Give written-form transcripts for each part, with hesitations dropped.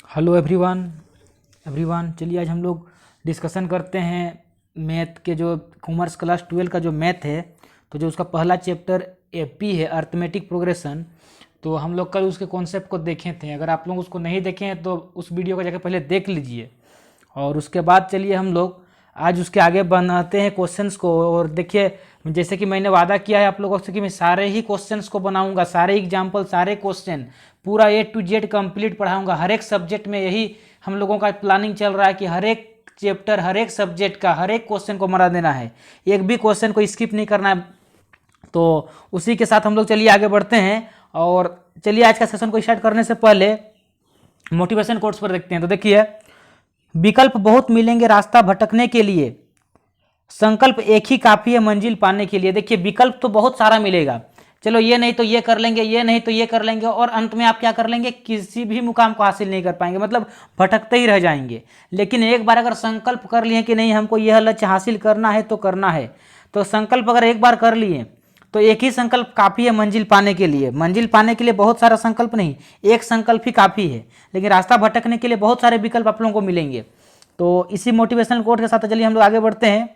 Hello everyone. चलिए आज हम लोग डिस्कशन करते हैं मैथ के जो कॉमर्स क्लास 12 का जो मैथ है, तो जो उसका पहला चैप्टर एपी है अर्थमेटिक प्रोग्रेशन। तो हम लोग कल उसके कॉन्सेप्ट को देखे थे। अगर आप लोग उसको नहीं देखे हैं तो उस वीडियो को जाकर पहले देख लीजिए, और उसके बाद चलिए हम लोग आज उसके आगे बनाते हैं क्वेश्चंस को। और देखिए, जैसे कि मैंने वादा किया है आप लोगों से कि मैं सारे ही क्वेश्चंस को बनाऊंगा, सारे एग्जाम्पल, सारे क्वेश्चन पूरा A to Z कंप्लीट पढ़ाऊंगा। हर एक सब्जेक्ट में यही हम लोगों का प्लानिंग चल रहा है कि हर एक चैप्टर, हर एक सब्जेक्ट का हर एक क्वेश्चन को मरा देना है, एक भी क्वेश्चन को स्किप नहीं करना है। तो उसी के साथ हम लोग चलिए आगे बढ़ते हैं। और चलिए आज का सेशन को स्टार्ट करने से पहले मोटिवेशन कोट्स पर देखते हैं। तो देखिए, विकल्प बहुत मिलेंगे रास्ता भटकने के लिए, संकल्प एक ही काफ़ी है मंजिल पाने के लिए। देखिए, विकल्प तो बहुत सारा मिलेगा, चलो ये नहीं तो ये कर लेंगे, ये नहीं तो ये कर लेंगे, और अंत में आप क्या कर लेंगे, किसी भी मुकाम को हासिल नहीं कर पाएंगे, मतलब भटकते ही रह जाएंगे। लेकिन एक बार अगर संकल्प कर लिए कि नहीं हमको यह लक्ष्य हासिल करना है तो करना है, तो संकल्प अगर एक बार कर लिए तो एक ही संकल्प काफ़ी है मंजिल पाने के लिए। मंजिल पाने के लिए बहुत सारा संकल्प नहीं, एक संकल्प ही काफ़ी है। लेकिन रास्ता भटकने के लिए बहुत सारे विकल्प आप लोगों को मिलेंगे। तो इसी मोटिवेशनल कोट के साथ चलिए हम लोग आगे बढ़ते हैं।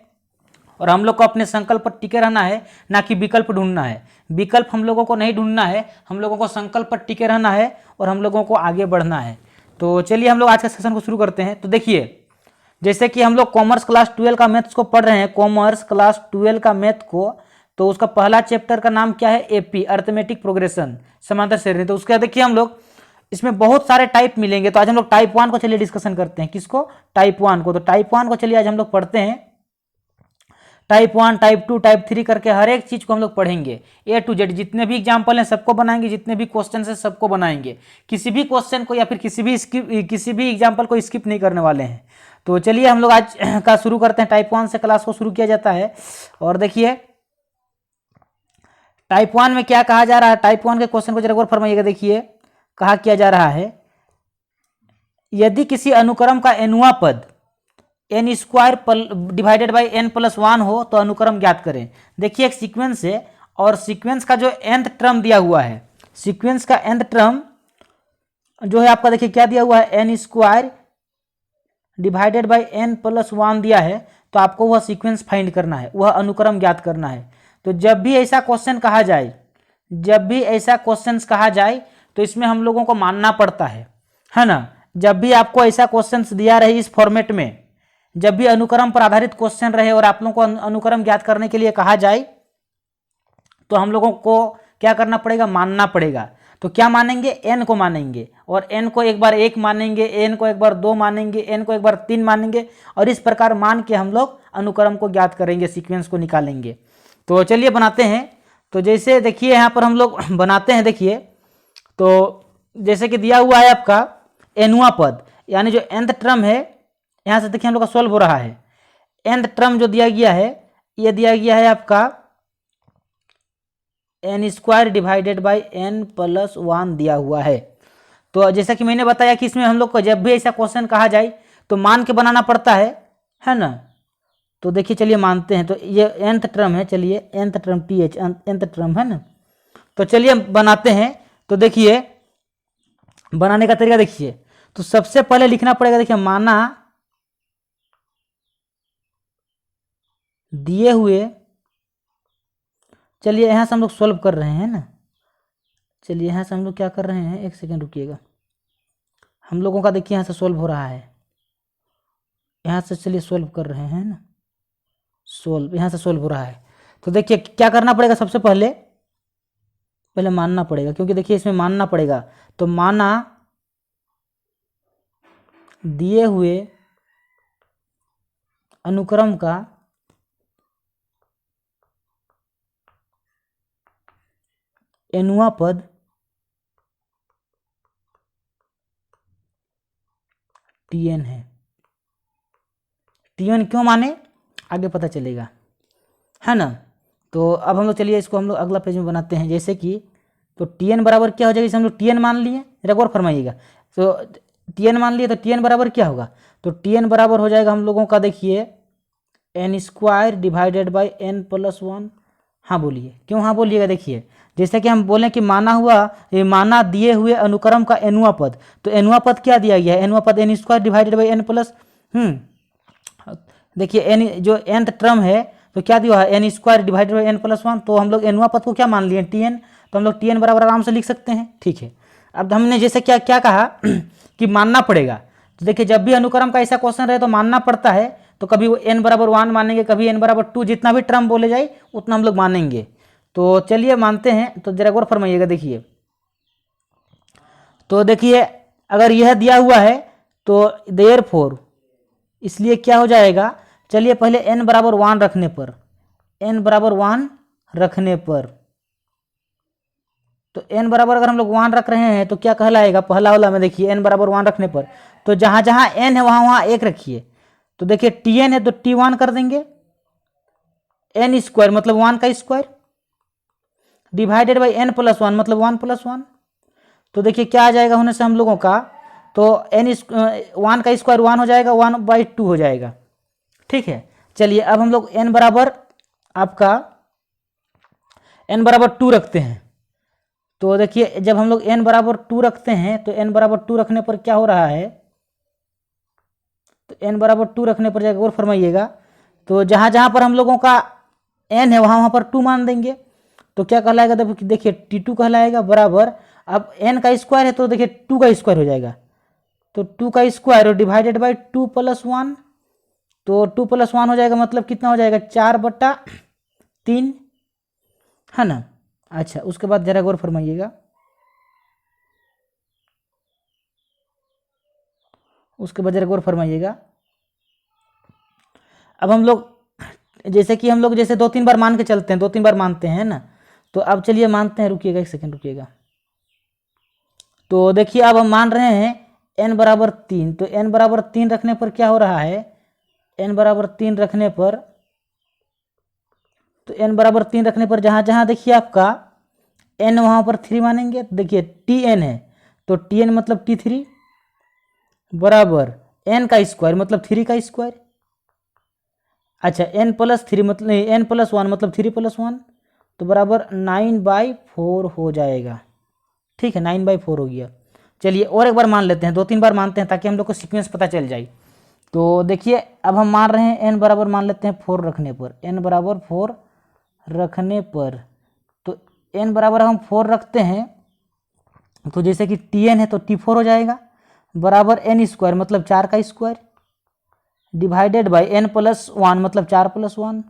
और हम लोग को अपने संकल्प पर टिके रहना है, ना कि विकल्प ढूंढना है। विकल्प हम लोगों को नहीं ढूंढना है, हम लोगों को संकल्प पर टिके रहना है और हम लोगों को आगे बढ़ना है। तो चलिए हम लोग आज के सेशन को शुरू करते हैं। तो देखिए, जैसे कि हम लोग कॉमर्स क्लास 12 का मैथ्स को पढ़ रहे हैं, कॉमर्स क्लास 12 का मैथ को, तो उसका पहला चैप्टर का नाम क्या है, एपी अर्थमेटिक प्रोग्रेशन, समांतर श्रेणी। तो उसका देखिए हम लोग इसमें बहुत सारे टाइप मिलेंगे। तो आज हम लोग टाइप 1 को चलिए डिस्कशन करते हैं। किसको, टाइप 1 को। तो टाइप 1 को चलिए आज हम लोग पढ़ते हैं। टाइप 1, टाइप 2, टाइप 3 करके हर एक चीज को हम लोग पढ़ेंगे A to Z। जितने भी एग्जाम्पल हैं सबको बनाएंगे, जितने भी क्वेश्चन हैं सबको बनाएंगे, किसी भी क्वेश्चन को या फिर किसी भी एग्जाम्पल को स्किप नहीं करने वाले हैं। तो चलिए हम लोग आज का शुरू करते हैं। टाइप 1 से क्लास को शुरू किया जाता है। और देखिए, टाइप 1 में क्या कहा जा रहा है, टाइप 1 के क्वेश्चन को जरा गौर फरमाइएगा। देखिए, कहा किया जा रहा है, यदि किसी अनुक्रम का एनुआ पद n square divided by n+1 हो तो अनुक्रम ज्ञात करें। देखिए, एक सीक्वेंस है और सीक्वेंस का जो nth टर्म दिया हुआ है, सीक्वेंस का nth टर्म जो है आपका, देखिए क्या दिया हुआ है, n square divided by n+1 दिया है। तो आपको वह सीक्वेंस फाइंड करना है, वह अनुक्रम ज्ञात करना है। तो जब भी ऐसा क्वेश्चन कहा जाए, जब भी ऐसा क्वेश्चन कहा जाए तो इसमें हम लोगों को मानना पड़ता है ना। जब भी आपको ऐसा क्वेश्चन दिया रहे इस फॉर्मेट में, जब भी अनुक्रम पर आधारित क्वेश्चन रहे और आप लोगों को अनुक्रम ज्ञात करने के लिए कहा जाए, तो हम लोगों को क्या करना पड़ेगा, मानना पड़ेगा। तो क्या मानेंगे, n को मानेंगे, और n को एक बार 1 मानेंगे, n को एक बार 2 मानेंगे, n को एक बार 3 मानेंगे, और इस प्रकार मान के हम लोग अनुक्रम को ज्ञात करेंगे, सीक्वेंस को निकालेंगे। तो चलिए बनाते हैं। तो जैसे देखिए यहाँ पर हम लोग बनाते हैं। देखिए, तो जैसे कि दिया हुआ है आपका एनुआ पद, यानी जो nth टर्म है, यहाँ से देखिए हम लोग का सॉल्व हो रहा है। nth टर्म जो दिया गया है, ये दिया गया है आपका n square divided by n+1 दिया हुआ है। तो जैसा कि मैंने बताया कि इसमें हम लोग को जब भी ऐसा क्वेश्चन कहा जाए तो मान के बनाना पड़ता है ना। तो देखिए चलिए मानते हैं। तो ये nth टर्म है, चलिए nth term th nth term है ना। तो चलिए बनाते हैं। तो देखिए बनाने का तरीका देखिए, तो सबसे पहले लिखना पड़ेगा, देखिए माना दिए हुए, चलिए यहाँ से हम लोग सॉल्व कर रहे हैं ना। चलिए यहाँ से हम लोग क्या कर रहे हैं, एक सेकेंड रुकिएगा। हम लोगों का देखिए यहाँ से सॉल्व हो रहा है, यहाँ से चलिए सॉल्व कर रहे हैं ना, सॉल्व यहाँ से सॉल्व हो रहा है। तो देखिए क्या करना पड़ेगा, सबसे पहले पहले मानना पड़ेगा, क्योंकि देखिए इसमें मानना पड़ेगा। तो माना दिए हुए अनुक्रम का एनुआ पद Tn है। Tn क्यों माने, आगे पता चलेगा, है ना। तो अब हम लोग चलिए इसको हम लोग अगला पेज में बनाते हैं। जैसे कि तो Tn बराबर क्या हो जाएगा, जैसे हम लोग Tn मान लिए, जरा गौर फरमाइएगा। तो Tn मान लिए तो Tn बराबर क्या होगा, तो Tn बराबर हो जाएगा हम लोगों का, देखिए n square divided by n+1। हाँ बोलिए, क्यों हाँ बोलिएगा। देखिए जैसे कि हम बोलें कि माना हुआ ये माना दिए हुए अनुक्रम का एनुआ पद, तो एनुआ पद क्या दिया गया है, एनुआ पद n square divided by n plus देखिए एन जो nth टर्म है तो क्या दिया है n square divided by n plus one, तो हम लोग एनुआ पद को क्या मान लिए टी एन, तो हम लोग टी एन बराबर आराम से लिख सकते हैं। ठीक है, अब हमने जैसे क्या क्या कहा कि मानना पड़ेगा, तो देखिए जब भी अनुक्रम का ऐसा क्वेश्चन रहे तो मानना पड़ता है, तो कभी वो एन बराबर वन मानेंगे, कभी एन बराबर टू, जितना भी टर्म बोले जाए उतना हम लोग मानेंगे। तो चलिए मानते हैं, तो जरा गौर फरमाइएगा। देखिए तो देखिए अगर यह दिया हुआ है तो देयरफॉर, इसलिए क्या हो जाएगा, चलिए पहले n बराबर वन रखने पर, n बराबर वन रखने पर, तो n बराबर अगर हम लोग वन रख रहे हैं तो क्या कहलाएगा, पहला वाला में देखिए n बराबर वन रखने पर, तो जहां जहां n है वहां वहां एक रखिए, तो देखिए टी एन है तो टी वन कर देंगे, एन स्क्वायर मतलब वन का square divided by n plus one मतलब वन प्लस वन, तो देखिए क्या आ जाएगा होने से हम लोगों का, तो एन वन का स्क्वायर वन हो जाएगा, वन बाई टू हो जाएगा। ठीक है, चलिए अब हम लोग n बराबर आपका n बराबर टू रखते हैं, तो देखिए जब हम लोग n बराबर टू रखते हैं तो n बराबर टू रखने पर क्या हो रहा है, तो n बराबर टू रखने पर जाकर और फरमाइएगा, तो जहां जहां पर हम लोगों का n है वहां वहां पर टू मान देंगे, तो क्या कहलाएगा, देखिए टी टू कहलाएगा बराबर, अब n का स्क्वायर है तो देखिए टू का स्क्वायर हो जाएगा, तो टू का स्क्वायर और divided by two plus one, तो टू प्लस वन हो जाएगा मतलब कितना हो जाएगा, 4/3 है ना। अच्छा उसके बाद जरा गौर फरमाइएगा, उसके बाद जरा गौर फरमाइएगा। अब हम लोग जैसे कि हम लोग जैसे दो तीन बार मान के चलते हैं, दो तीन बार मानते हैं ना, तो अब चलिए मानते हैं, रुकिएगा एक सेकंड रुकिएगा। तो देखिए अब हम मान रहे हैं n बराबर तीन, तो n बराबर तीन रखने पर क्या हो रहा है, n बराबर तीन रखने पर, तो n बराबर तीन रखने पर जहां जहां देखिए आपका n वहां पर थ्री मानेंगे, देखिए टी एन है तो टी एन मतलब टी थ्री बराबर n का स्क्वायर मतलब थ्री का स्क्वायर, अच्छा n प्लस थ्री मतलब n प्लस वन मतलब थ्री प्लस वन, तो बराबर 9/4 हो जाएगा। ठीक है 9/4 हो गया। चलिए और एक बार मान लेते हैं, दो तीन बार मानते हैं ताकि हम लोग को सीक्वेंस पता चल जाए। तो देखिए अब हम मान रहे हैं n बराबर मान लेते हैं 4 रखने पर, n बराबर 4 रखने पर, तो n बराबर हम 4 रखते हैं, तो जैसे कि टी एन है तो टी 4 हो जाएगा बराबर n स्क्वायर मतलब 4 का square divided by n plus one मतलब 4 प्लस वन,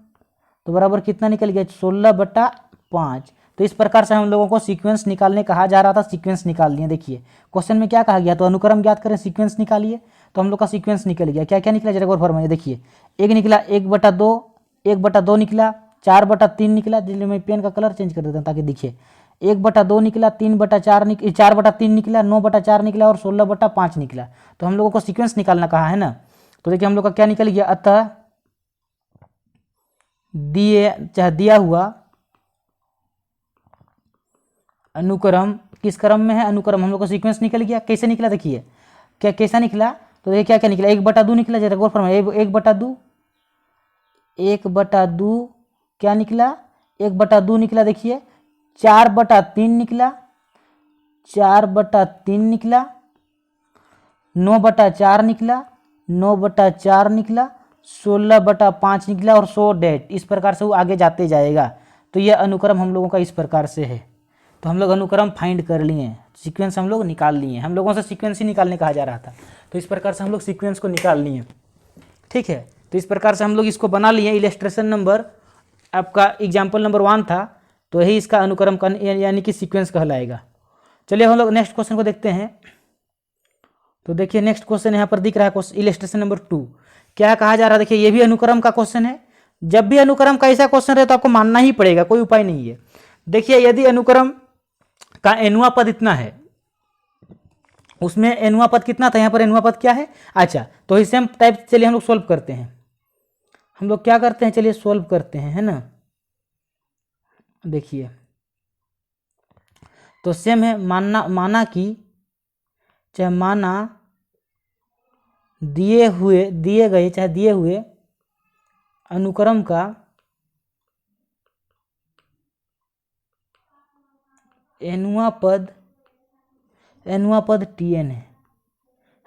तो बराबर कितना निकल गया, 16/5। तो इस प्रकार से हम लोगों को सीक्वेंस निकालने कहा जा रहा था, सीक्वेंस निकाल लिए। देखिए क्वेश्चन में क्या कहा गया, तो अनुक्रम ज्ञात करें सीक्वेंस निकालिए, तो हम लोग का सीक्वेंस निकल गया। क्या क्या निकला जरा और फरमाइए। देखिए एक निकला 1/2, 1/2 निकला, 4/3 निकला, जिसमें मैं पेन का कलर चेंज कर देता हूँ ताकि दिखे, 1/2 निकला, 3/4 निकला, 4/3 निकला, 9/4 निकला और 16/5 निकला। तो हम लोगों को सीक्वेंस निकालना कहा है ना, तो देखिए हम लोग का क्या निकल गया, अतः दिया हुआ अनुक्रम किस क्रम में है, अनुक्रम हम लोग का सीक्वेंस निकल गया। कैसे निकला देखिए, क्या कैसा निकला, तो देखिए क्या क्या निकला, 1/2 निकला, जरा गौर फरमाइए, 1/2, 1/2 क्या निकला, 1/2 निकला, देखिए 4/3 निकला, 4/3 निकला, 9/4 निकला, 9/4 निकला, 16/5 निकला और 100 डेट, इस प्रकार से वो आगे जाते जाएगा। तो यह अनुक्रम हम लोगों का इस प्रकार से है। तो हम लोग अनुक्रम फाइंड कर लिए, सीक्वेंस हम लोग निकाल लिए, हम लोगों से सीक्वेंस ही निकालने कहा जा रहा था, तो इस प्रकार से हम लोग सीक्वेंस को निकाल लिए। ठीक है, तो इस प्रकार से हम लोग इसको बना लिए। इलस्ट्रेशन नंबर आपका एग्जाम्पल नंबर 1 था, तो यही इसका अनुक्रम का यानी कि सीक्वेंस कहलाएगा। चलिए हम लोग नेक्स्ट क्वेश्चन को देखते हैं। तो देखिए नेक्स्ट क्वेश्चन यहाँ पर दिख रहा है, इलस्ट्रेशन नंबर 2। क्या कहा जा रहा है, देखिए ये भी अनुक्रम का क्वेश्चन है। जब भी अनुक्रम का ऐसा क्वेश्चन रहे तो आपको मानना ही पड़ेगा, कोई उपाय नहीं है। देखिए यदि अनुक्रम का एनुआ पद इतना है, उसमें एनुआ पद कितना था, यहाँ पर एनुआ पद क्या है, अच्छा तो इसे हम टाइप, चलिए हम लोग सोल्व करते हैं। हम लोग क्या करते हैं, चलिए सोल्व करते हैं, है ना। देखिए तो सेम है, माना कि चाहे माना दिए गए चाहे दिए हुए अनुक्रम का एनुआ पद Tn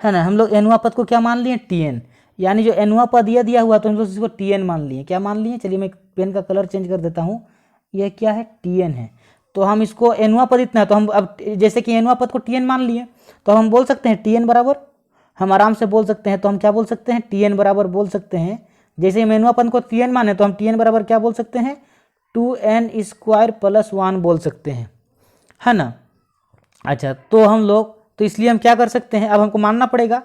है ना। हम लोग एनुआ पद को क्या मान लिए, Tn, यानी जो एनुआ पद यह दिया हुआ तो हम लोग इसको Tn मान लिए। क्या मान लिए, चलिए मैं पेन का कलर चेंज कर देता हूँ, यह क्या है, Tn है। तो हम इसको एनुआ पद इतना है, तो हम अब जैसे कि एनुआ पद को Tn मान लिए तो हम बोल सकते हैं Tn बराबर, हम आराम से बोल सकते हैं। तो हम क्या बोल सकते हैं, Tn बराबर बोल सकते हैं, जैसे हम एनुआ पद को Tn माने तो हम Tn बराबर क्या बोल सकते हैं, 2n² + 1 बोल सकते हैं, है ना। अच्छा, तो हम लोग, तो इसलिए हम क्या कर सकते हैं, अब हमको मानना पड़ेगा।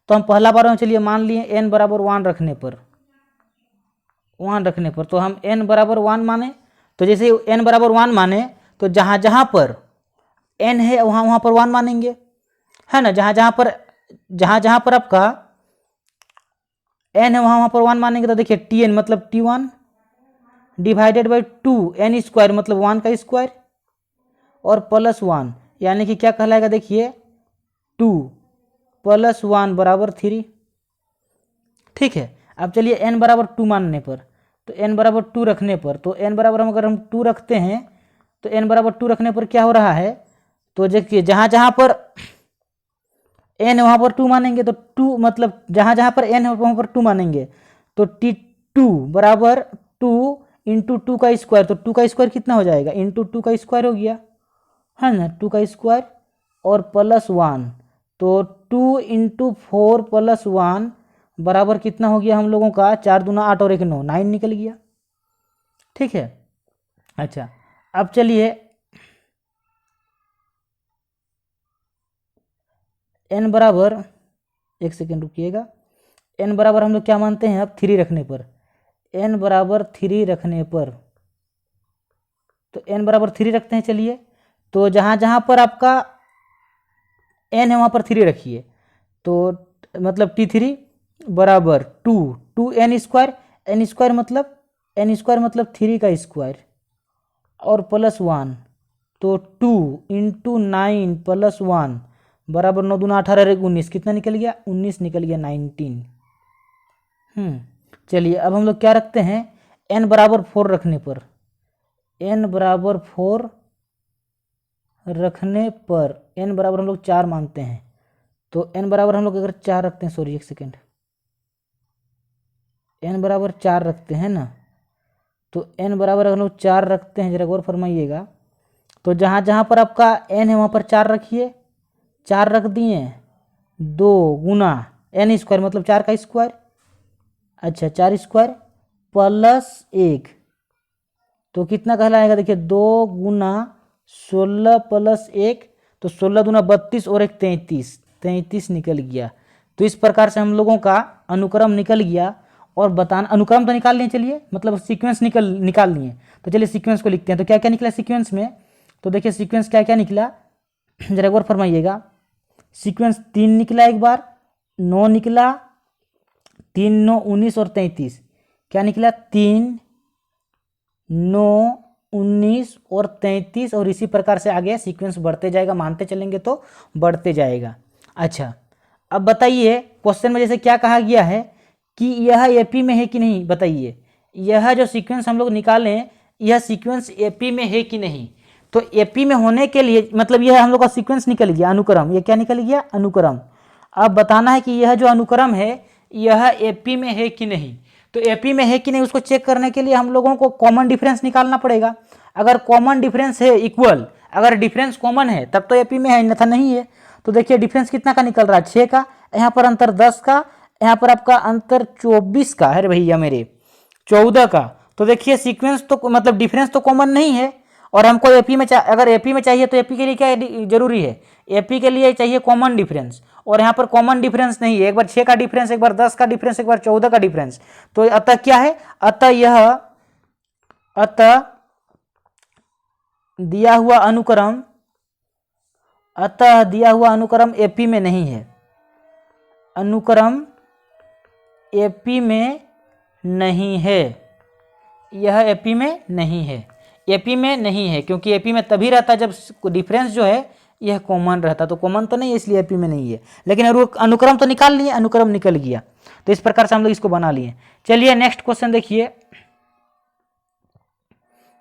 तो हम पहला बार हम चलिए मान लिए n बराबर 1 रखने पर, तो हम n बराबर 1 माने। तो जैसे n बराबर 1 माने तो जहाँ जहाँ पर n है वहाँ वहाँ पर 1 मानेंगे, है ना। जहाँ जहाँ पर आपका n है वहाँ वहाँ पर 1 मानेंगे। तो देखिए Tn मतलब T1 डिवाइडेड बाई 2n² मतलब 1 का स्क्वायर और +1, यानी कि क्या कहलाएगा, देखिए 2 + 1 बराबर 3। ठीक है, अब चलिए n बराबर 2 मानने पर, तो n बराबर 2 रखने पर, तो n बराबर अगर हम 2 रखते हैं तो n बराबर 2 रखने पर क्या हो रहा है, तो देखिए जहाँ जहाँ पर n है वहाँ पर 2 मानेंगे। तो 2 मतलब जहाँ जहाँ पर n है वहाँ पर 2 मानेंगे। तो T2 बराबर 2 × 2 का स्क्वायर, तो 2 का स्क्वायर कितना हो जाएगा, × 2 का स्क्वायर हो गया, है ना, 2 का स्क्वायर और +1, तो 2 × 4 + 1 बराबर कितना हो गया हम लोगों का, 4 दूना 8 और 1 9, 9 निकल गया। ठीक है, अच्छा अब चलिए n बराबर, एक सेकेंड रुकिएगा, n बराबर हम लोग क्या मानते हैं अब 3 रखने पर, n बराबर 3 रखने पर, तो n बराबर 3 रखते हैं। चलिए, तो जहाँ जहाँ पर आपका n है वहाँ पर 3 रखिए, तो मतलब T3 बराबर 2n² n² मतलब 3 का स्क्वायर और +1, तो 2 × 9 + 1 बराबर 9 दूना 18 और 19, कितना निकल गया, 19 निकल गया, 19। चलिए अब हम लोग क्या रखते हैं, n बराबर 4 रखने पर, n बराबर 4 रखने पर n बराबर हम लोग 4 मानते हैं। तो n बराबर हम लोग अगर 4 रखते हैं, सॉरी एक सेकेंड, n बराबर 4 रखते हैं ना, तो n बराबर हम लोग 4 रखते हैं, जरा गौर फरमाइएगा। तो जहाँ जहाँ पर आपका n है वहाँ पर 4 रखिए, 4 रख दिए, 2 गुना n² मतलब 4 का स्क्वायर, अच्छा 4 स्क्वायर +1, तो कितना कहलाएगा, देखिए 2 गुना 16 + 1, तो 16 दूना 32 और 1 33 निकल गया। तो इस प्रकार से हम लोगों का अनुक्रम निकल गया। और बताना, अनुक्रम तो निकाल लिए, चलिए मतलब सीक्वेंस निकाल लिए। तो चलिए सीक्वेंस को लिखते हैं। तो क्या क्या निकला सीक्वेंस में, तो देखिए सीक्वेंस क्या क्या निकला, जरा एक बार फरमाइएगा। सीक्वेंस 3 निकला, एक बार 9 निकला, 3 9 19 और 33, क्या निकला, 3 9 19 और 33, और इसी प्रकार से आगे सीक्वेंस बढ़ते जाएगा, मानते चलेंगे तो बढ़ते जाएगा। अच्छा, अब बताइए क्वेश्चन में जैसे क्या कहा गया है कि यह एपी में है कि नहीं, बताइए यह जो सीक्वेंस हम लोग निकालें यह सीक्वेंस एपी में है कि नहीं। तो एपी में होने के लिए मतलब यह हम लोग का सीक्वेंस निकल गया, अनुक्रम, यह क्या निकल गया, अनुक्रम। अब बताना है कि यह जो अनुक्रम है यह एपी में है कि नहीं। तो एपी में है कि नहीं उसको चेक करने के लिए हम लोगों को कॉमन डिफरेंस निकालना पड़ेगा। अगर कॉमन डिफरेंस है इक्वल, अगर डिफरेंस कॉमन है तब तो एपी में है, अन्यथा नहीं है। तो देखिए डिफरेंस कितना का निकल रहा है, 6 का, यहाँ पर अंतर 10 का, यहाँ पर आपका अंतर 24 का है भैया मेरे, 14 का। तो देखिए सीक्वेंस तो मतलब डिफरेंस तो कॉमन नहीं है, और हमको एपी में अगर एपी में चाहिए तो एपी के लिए क्या जरूरी है, एपी के लिए चाहिए कॉमन डिफरेंस, और यहाँ पर कॉमन डिफरेंस नहीं है। एक बार 6 का डिफरेंस, एक बार 10 का डिफरेंस, एक बार 14 का डिफरेंस। तो अतः क्या है, अतः दिया हुआ अनुक्रम एपी में नहीं है, अनुक्रम एपी में नहीं है, यह एपी में नहीं है, एपी में नहीं है, क्योंकि एपी में तभी रहता जब डिफरेंस जो है यह कॉमन रहता। तो कॉमन तो नहीं है इसलिए एपी में नहीं है, लेकिन अनुक्रम तो निकाल लिए, अनुक्रम निकल गया। तो इस प्रकार से हम लोग इसको बना लिए। चलिए नेक्स्ट क्वेश्चन देखिए,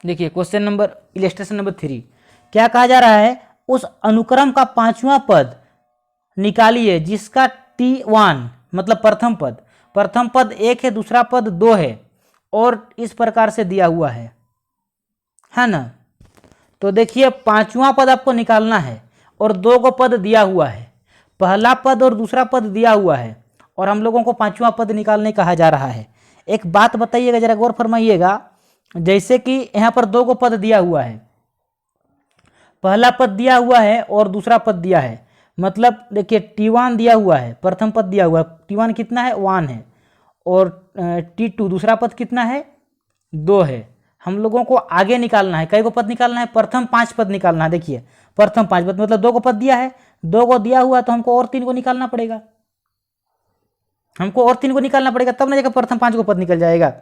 क्वेश्चन नंबर इलस्ट्रेशन नंबर 3 क्या कहा जा रहा है, उस अनुक्रम का पांचवा पद निकालिए जिसका T1 मतलब प्रथम पद 1 है, दूसरा पद 2 है और इस प्रकार से दिया हुआ है ना। तो देखिए पांचवा पद आपको निकालना है और 2 को पद दिया हुआ है, पहला पद और दूसरा पद दिया हुआ है और हम लोगों को पांचवा पद निकालने कहा जा रहा है। एक बात बताइएगा, जरा गौर फरमाइएगा, जैसे कि यहाँ पर 2 को पद दिया हुआ है, पहला पद दिया हुआ है और दूसरा पद दिया है, मतलब देखिए T1 दिया हुआ है, प्रथम पद दिया हुआ है, T1 कितना है 1 है और T2 दूसरा पद कितना है 2 है। हम लोगों को आगे निकालना है, कई को पद निकालना है, प्रथम 5 पद निकालना है। देखिए प्रथम 5 पद मतलब 2 को पद दिया है, 2 को दिया हुआ है तो हमको और 3 को निकालना पड़ेगा, तब ना जाकर प्रथम 5 को पद निकल जाएगा।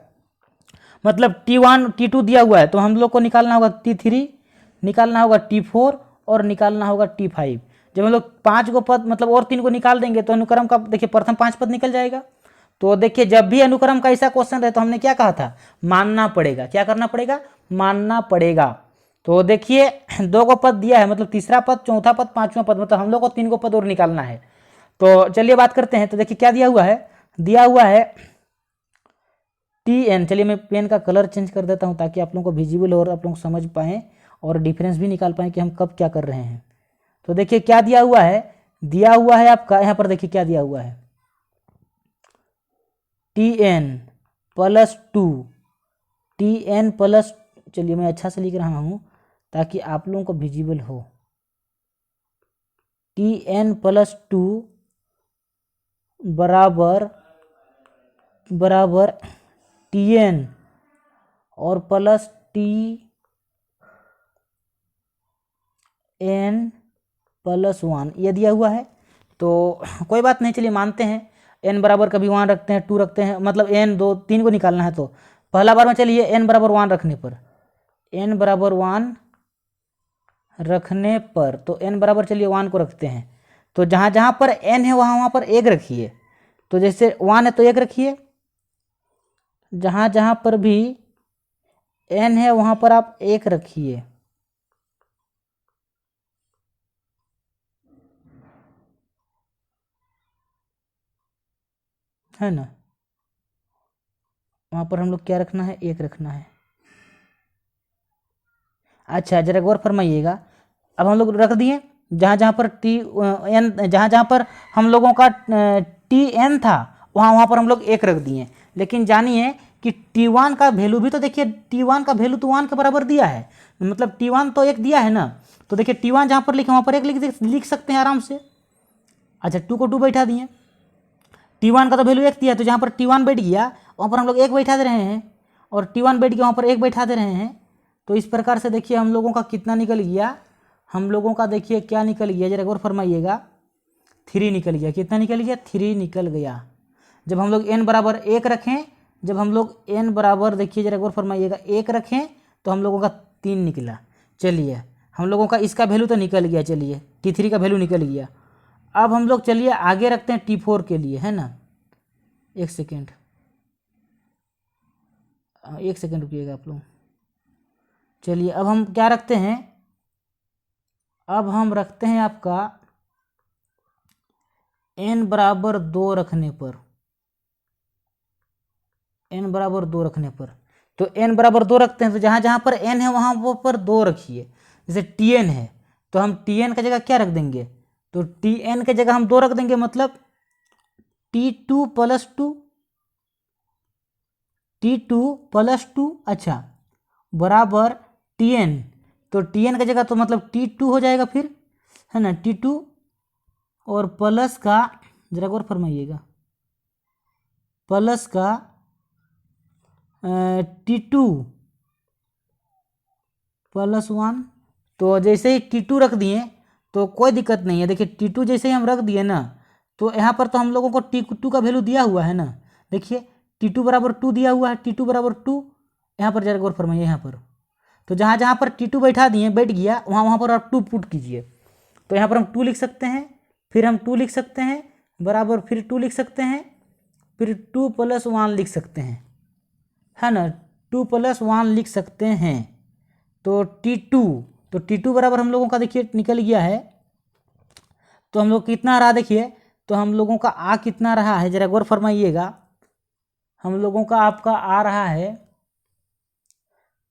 मतलब T1 T2 दिया हुआ है तो हम लोग को निकालना होगा T3, निकालना होगा T4 और निकालना होगा T5। जब हम लोग 5 को पद मतलब और 3 को निकाल देंगे तो अनुक्रम का देखिए प्रथम 5 पद निकल जाएगा। तो देखिए जब भी अनुक्रम का ऐसा क्वेश्चन रहे तो हमने क्या कहा था, मानना पड़ेगा। क्या करना पड़ेगा, मानना पड़ेगा। तो देखिए 2 को पद दिया है मतलब तीसरा पद, चौथा पद, पांचवा पद, मतलब हम लोग को 3 को पद और निकालना है। तो चलिए बात करते हैं। तो देखिए क्या दिया हुआ है Tn। चलिए मैं पेन का कलर चेंज कर देता हूं ताकि आप लोगों को विजिबल और आप लोग समझ पाएँ और डिफरेंस भी निकाल पाएँ कि हम कब क्या कर रहे हैं। तो देखिए क्या दिया हुआ है आपका, यहाँ पर देखिए क्या दिया हुआ है, Tn प्लस 2, Tn प्लस, चलिए मैं अच्छा से लिख रहा हूँ ताकि आप लोगों को विजिबल हो, Tn प्लस 2 बराबर Tn और प्लस Tn प्लस 1 ये दिया हुआ है। तो कोई बात नहीं, चलिए मानते हैं। n बराबर कभी 1 रखते हैं, 2 रखते हैं, मतलब n 2 3 को निकालना है। तो पहला बार में चलिए n बराबर 1 रखने पर, तो n बराबर चलिए 1 को रखते हैं। तो जहाँ जहाँ पर n है वहाँ पर 1 रखिए। तो जैसे 1 है तो 1 रखिए, जहाँ जहाँ पर भी n है वहाँ पर आप 1 रखिए, है ना। वहाँ पर हम लोग क्या रखना है, 1 रखना है। अच्छा जरा गौर फरमाइएगा, अब हम लोग रख दिए जहाँ जहाँ पर जहाँ जहाँ पर हम लोगों का Tn था वहाँ पर हम लोग 1 रख दिए। लेकिन जानिए कि T1 का वैल्यू भी तो देखिए, T1 का वैल्यू तो 1 के बराबर दिया है, मतलब T1 तो 1 दिया है ना। तो देखिए T1 जहाँ पर लिखे वहाँ पर 1 लिख सकते हैं आराम से। अच्छा 2 को 2 बैठा दिए, T1 का तो वैल्यू 1 दिया है, तो जहाँ पर T1 बैठ गया वहाँ पर हम लोग 1 बैठा दे रहे हैं और T1 बैठ गया वहाँ पर 1 बैठा दे रहे हैं। तो इस प्रकार से देखिए हम लोगों का कितना निकल गया, हम लोगों का देखिए क्या निकल गया, जरा गौर फरमाइएगा, 3 निकल गया। कितना निकल गया, 3 निकल गया। जब हम लोग n बराबर 1 रखें, जब हम लोग n बराबर देखिए जरा गौर फरमाइएगा 1 रखें तो हम लोगों का 3 निकला। चलिए हम लोगों का इसका वैल्यू तो निकल गया, चलिए T3 का वैल्यू निकल गया। अब हम लोग चलिए आगे रखते हैं T4 के लिए, है ना। एक सेकेंड रुकिएगा आप लोग। चलिए अब हम क्या रखते हैं, अब हम रखते हैं आपका n बराबर 2 रखने पर, तो n बराबर 2 रखते हैं। तो जहाँ जहाँ पर n है वहाँ पर 2 रखिए। जैसे Tn है तो हम Tn का जगह क्या रख देंगे, तो Tn के जगह हम 2 रख देंगे, मतलब T2 प्लस 2 अच्छा बराबर Tn। तो Tn का जगह तो मतलब T2 हो जाएगा फिर, है ना, T2 और प्लस का, जरा गौर फरमाइएगा, प्लस का T2 प्लस 1। तो जैसे ही T2 रख दिए तो कोई दिक्कत नहीं है। देखिए T2 जैसे ही हम रख दिए ना, तो यहाँ पर तो हम लोगों को T2 का वैल्यू दिया हुआ है ना। देखिए T2 बराबर 2 दिया हुआ है, T2 बराबर 2। यहाँ पर जरा गौर फरमाइए, यहाँ पर तो जहाँ जहाँ पर T2 बैठा दिए, बैठ गया वहाँ पर आप 2 पुट कीजिए। तो यहाँ पर हम 2 लिख सकते हैं, फिर हम 2 लिख सकते हैं, बराबर फिर 2 लिख सकते हैं, फिर 2 प्लस 1 लिख सकते हैं, है ना, 2 प्लस 1 लिख सकते हैं। तो T2 तो T2 बराबर हम लोगों का देखिए निकल गया है। तो हम लोग कितना रहा देखिए, तो हम लोगों का आ कितना रहा है जरा गौर फरमाइएगा। हम लोगों का आपका आ रहा है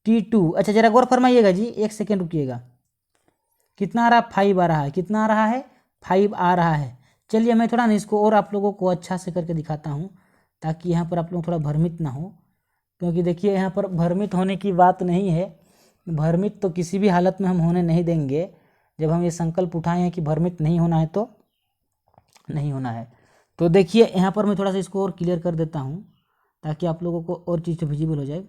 T2। अच्छा जरा गौर फरमाइएगा जी, एक सेकेंड रुकिएगा। कितना आ रहा है, 5 आ रहा है। कितना आ रहा है, 5 आ रहा है। चलिए मैं थोड़ा ना इसको और आप लोगों को अच्छा से करके दिखाता हूँ, ताकि यहाँ पर आप लोग थोड़ा भ्रमित ना हो। क्योंकि देखिए यहाँ पर भ्रमित होने की बात नहीं है, भ्रमित तो किसी भी हालत में हम होने नहीं देंगे। जब हम ये संकल्प उठाए हैं कि भ्रमित नहीं होना है तो नहीं होना है। तो देखिए यहाँ पर मैं थोड़ा सा इसको और क्लियर कर देता हूँ, ताकि आप लोगों को और चीज़ विजिबल हो जाए।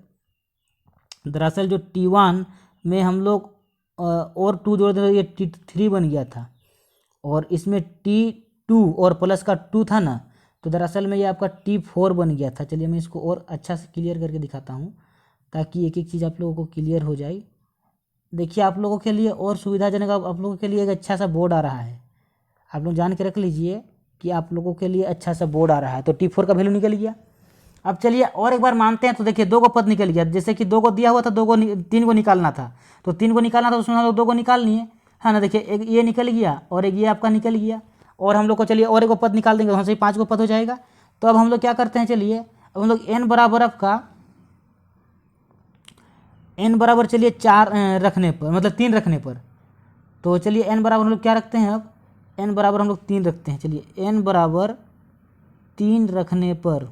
दरअसल जो T1 में हम लोग और 2 जोड़ देते तो ये T3 बन गया था, और इसमें T2 और प्लस का 2 था ना, तो दरअसल में ये आपका T4 बन गया था। चलिए मैं इसको और अच्छा से क्लियर करके दिखाता हूँ, ताकि एक एक चीज़ आप लोगों को क्लियर हो जाए। देखिए आप लोगों के लिए और सुविधाजनक आप लोगों के लिए एक अच्छा सा बोर्ड आ रहा है। आप लोग जान के रख लीजिए कि आप लोगों के लिए अच्छा सा बोर्ड आ रहा है। तो T4 का वैल्यू निकल गया। अब चलिए और एक बार मानते हैं। तो देखिए 2 को पद निकल गया, जैसे कि 2 को दिया हुआ था, 3 को निकालना था। तो 3 को निकालना था, उसमें हम लोग 2 को निकालनी है ना। देखिए एक ये निकल गया और एक ये आपका निकल गया, और हम लोग को चलिए और एक पद निकाल देंगे, वहाँ से 5 को पद हो जाएगा। तो अब हम लोग क्या करते हैं, चलिए अब हम लोग n बराबर आपका n बराबर चलिए 4 रखने पर, मतलब 3 रखने पर, तो चलिए n बराबर हम लोग क्या रखते हैं, अब n बराबर हम लोग 3 रखते हैं। चलिए n बराबर 3 रखने पर,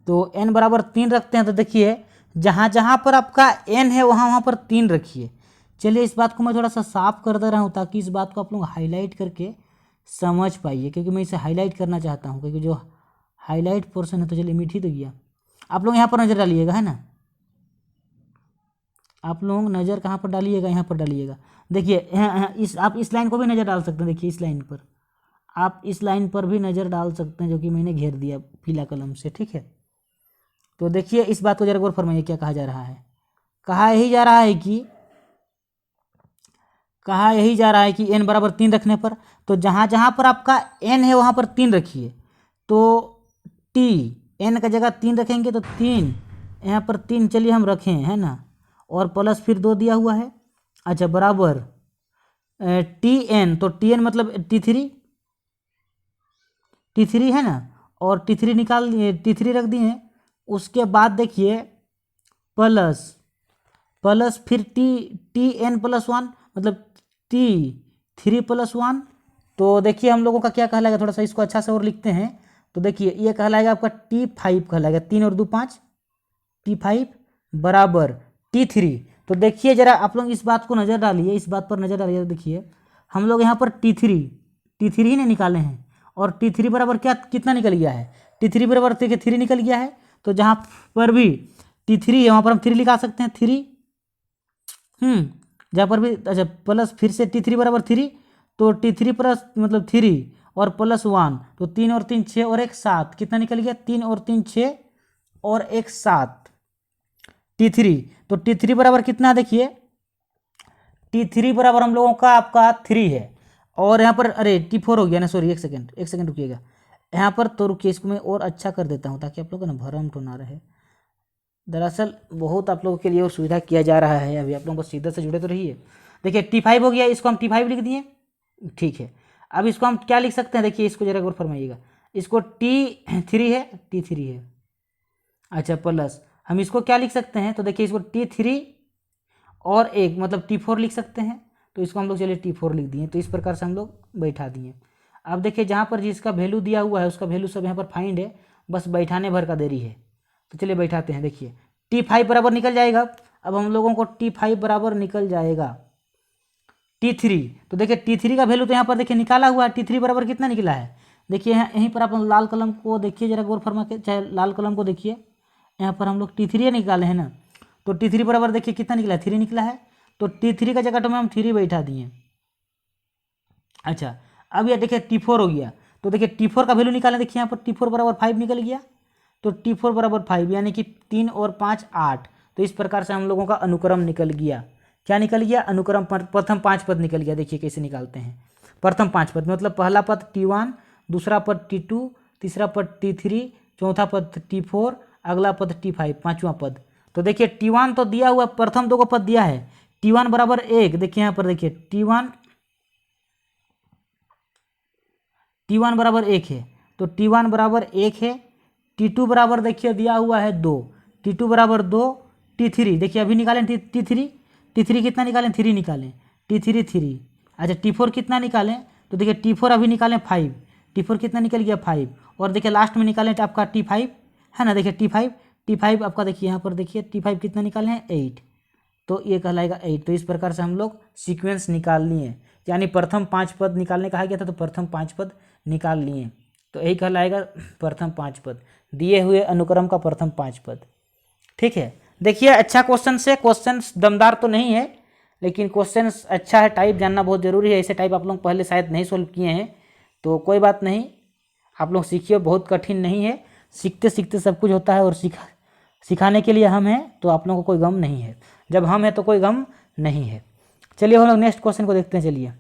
तो n बराबर 3 रखते हैं। तो देखिए जहाँ जहाँ पर आपका n है वहाँ वहाँ पर 3 रखिए। चलिए इस बात को मैं थोड़ा सा साफ कर दे रहा हूँ, ताकि इस बात को आप लोग हाईलाइट करके समझ पाइए, क्योंकि मैं इसे हाईलाइट करना चाहता हूँ, क्योंकि जो हाईलाइट पोर्शन है, तो चलिए मीठी तो गया। आप लोग यहाँ पर नज़र डालिएगा, है ना। आप लोग नज़र कहाँ पर डालिएगा, यहाँ पर डालिएगा। देखिए इस आप इस लाइन को भी नज़र डाल सकते हैं। देखिए इस लाइन पर आप इस लाइन पर भी नज़र डाल सकते हैं, जो कि मैंने घेर दिया पीला कलम से, ठीक है। तो देखिए इस बात को जरा गौर फरमाइए, क्या कहा जा रहा है। कहा यही जा रहा है कि n बराबर 3 रखने पर, तो जहाँ जहाँ पर आपका n है वहाँ पर 3 रखिए। तो n का जगह 3 रखेंगे, तो 3 यहाँ पर 3 चलिए हम रखें, है ना, और प्लस फिर 2 दिया हुआ है। अच्छा बराबर Tn, तो Tn मतलब T3 है ना, और T3 निकाल दिए, T3 रख दिए। उसके बाद देखिए प्लस फिर Tn प्लस 1, मतलब T3 प्लस 1। तो देखिए हम लोगों का क्या कहलाएगा, थोड़ा सा इसको अच्छा से और लिखते हैं। तो देखिए ये कहलाएगा आपका T5 कहलाएगा, 3 और 2 5, T5 बराबर T3। तो देखिए जरा आप लोग इस बात को नज़र डालिए, इस बात पर नज़र डालिए। देखिए हम लोग यहाँ पर T3 ही नहीं निकाले हैं, और T3 बराबर क्या कितना निकल गया है, T3 बराबर देखिए 3 निकल गया है। तो जहाँ पर भी T3 है वहाँ पर हम 3 लिखा सकते हैं, 3 जहाँ पर भी। अच्छा प्लस फिर से T3 बराबर 3, तो T3 प्लस मतलब 3 और प्लस 1, तो 3 और 3 6 और 1 7, कितना निकल गया, 3 और 3 6 और 1 7 T3। तो T3 बराबर कितना, देखिए T3 बराबर हम लोगों का आपका 3 है। और यहाँ पर अरे T4 हो गया ना, सॉरी एक सेकेंड रुकिएगा यहाँ पर। तो रुकिए इसको मैं और अच्छा कर देता हूँ, ताकि आप लोगों को ना भ्रम तो ना रहे। दरअसल बहुत आप लोगों के लिए और सुविधा किया जा रहा है, अभी आप लोगों को सीधे से जुड़े तो रहिए। देखिए T5 हो गया, इसको हम T5 लिख दिए, ठीक है। अब इसको हम क्या लिख सकते हैं, देखिए इसको जरा गौर फरमाइएगा। इसको T3 है। अच्छा प्लस हम इसको क्या लिख सकते हैं, तो देखिए इसको T3 और 1 मतलब T4 लिख सकते हैं। तो इसको हम लोग चलिए T4 लिख दिए। तो इस प्रकार से हम लोग बैठा दिए। अब देखिए जहाँ पर जिसका वैल्यू दिया हुआ है उसका वैल्यू सब यहाँ पर फाइंड है, बस बैठाने भर का देरी है। तो चलिए बैठाते हैं। देखिए T5 बराबर निकल जाएगा। अब हम लोगों को T5 बराबर निकल जाएगा T3। तो देखिए T3 का वैल्यू तो यहाँ पर देखिए निकाला हुआ है। T3 बराबर कितना निकला है, देखिए यहीं पर आप लाल कलम को देखिए जरा गौर फरमा के, चाहे लाल कलम को देखिए, यहाँ पर हम लोग T3 निकाले हैं ना। तो T3 बराबर देखिए कितना निकला है, 3 निकला है। तो T3 का जगह तो में हम 3 बैठा दिए। अच्छा अब ये देखिए T4 हो गया। तो देखिए T4 का वैल्यू निकालें, देखिए यहाँ पर T4 बराबर 5 निकल गया। तो T4 बराबर 5 यानी कि 3 और 5 8। तो इस प्रकार से हम लोगों का अनुक्रम निकल गया। क्या निकल गया, अनुक्रम प्रथम 5 पद निकल गया। देखिए कैसे निकालते हैं, प्रथम 5 पद मतलब पहला पद T1, दूसरा पद T2, तीसरा पद T3, चौथा पद T4, अगला पद T5, पाँचवां पद। तो देखिए T1 तो दिया हुआ, प्रथम 2 को पद दिया है, T1 बराबर 1, देखिए यहाँ पर देखिए T1 बराबर 1 है, तो T1 बराबर 1 है। T2 बराबर देखिए दिया हुआ है 2, T2 बराबर 2। T3 देखिए अभी निकालें, T3 कितना निकालें, 3 निकालें, T3 3। अच्छा T4 कितना निकालें, तो देखिए T4 अभी निकालें 5, T4 कितना निकल गया 5। और देखिए लास्ट में निकालें तो आपका T5 है ना, देखिए T5 आपका देखिए यहाँ पर देखिए T5 कितना निकाले हैं 8, तो ये कहलाएगा 8। तो इस प्रकार से हम लोग सीक्वेंस निकाल लिए, यानी प्रथम 5 पद निकालने कहा गया था, तो प्रथम 5 पद निकाल लिए, तो यही कहलाएगा प्रथम 5 पद, दिए हुए अनुक्रम का प्रथम 5 पद। ठीक है, देखिए अच्छा क्वेश्चन से, क्वेश्चन दमदार तो नहीं है लेकिन क्वेश्चन अच्छा है, टाइप जानना बहुत ज़रूरी है। ऐसे टाइप आप लोग पहले शायद नहीं सोल्व किए हैं, तो कोई बात नहीं, आप लोग सीखिए, बहुत कठिन नहीं है, सीखते सीखते सब कुछ होता है, और सिखाने के लिए हम हैं, तो आप लोगों को कोई गम नहीं है, जब हम हैं तो कोई गम नहीं है। चलिए हम लोग नेक्स्ट क्वेश्चन को देखते हैं। चलिए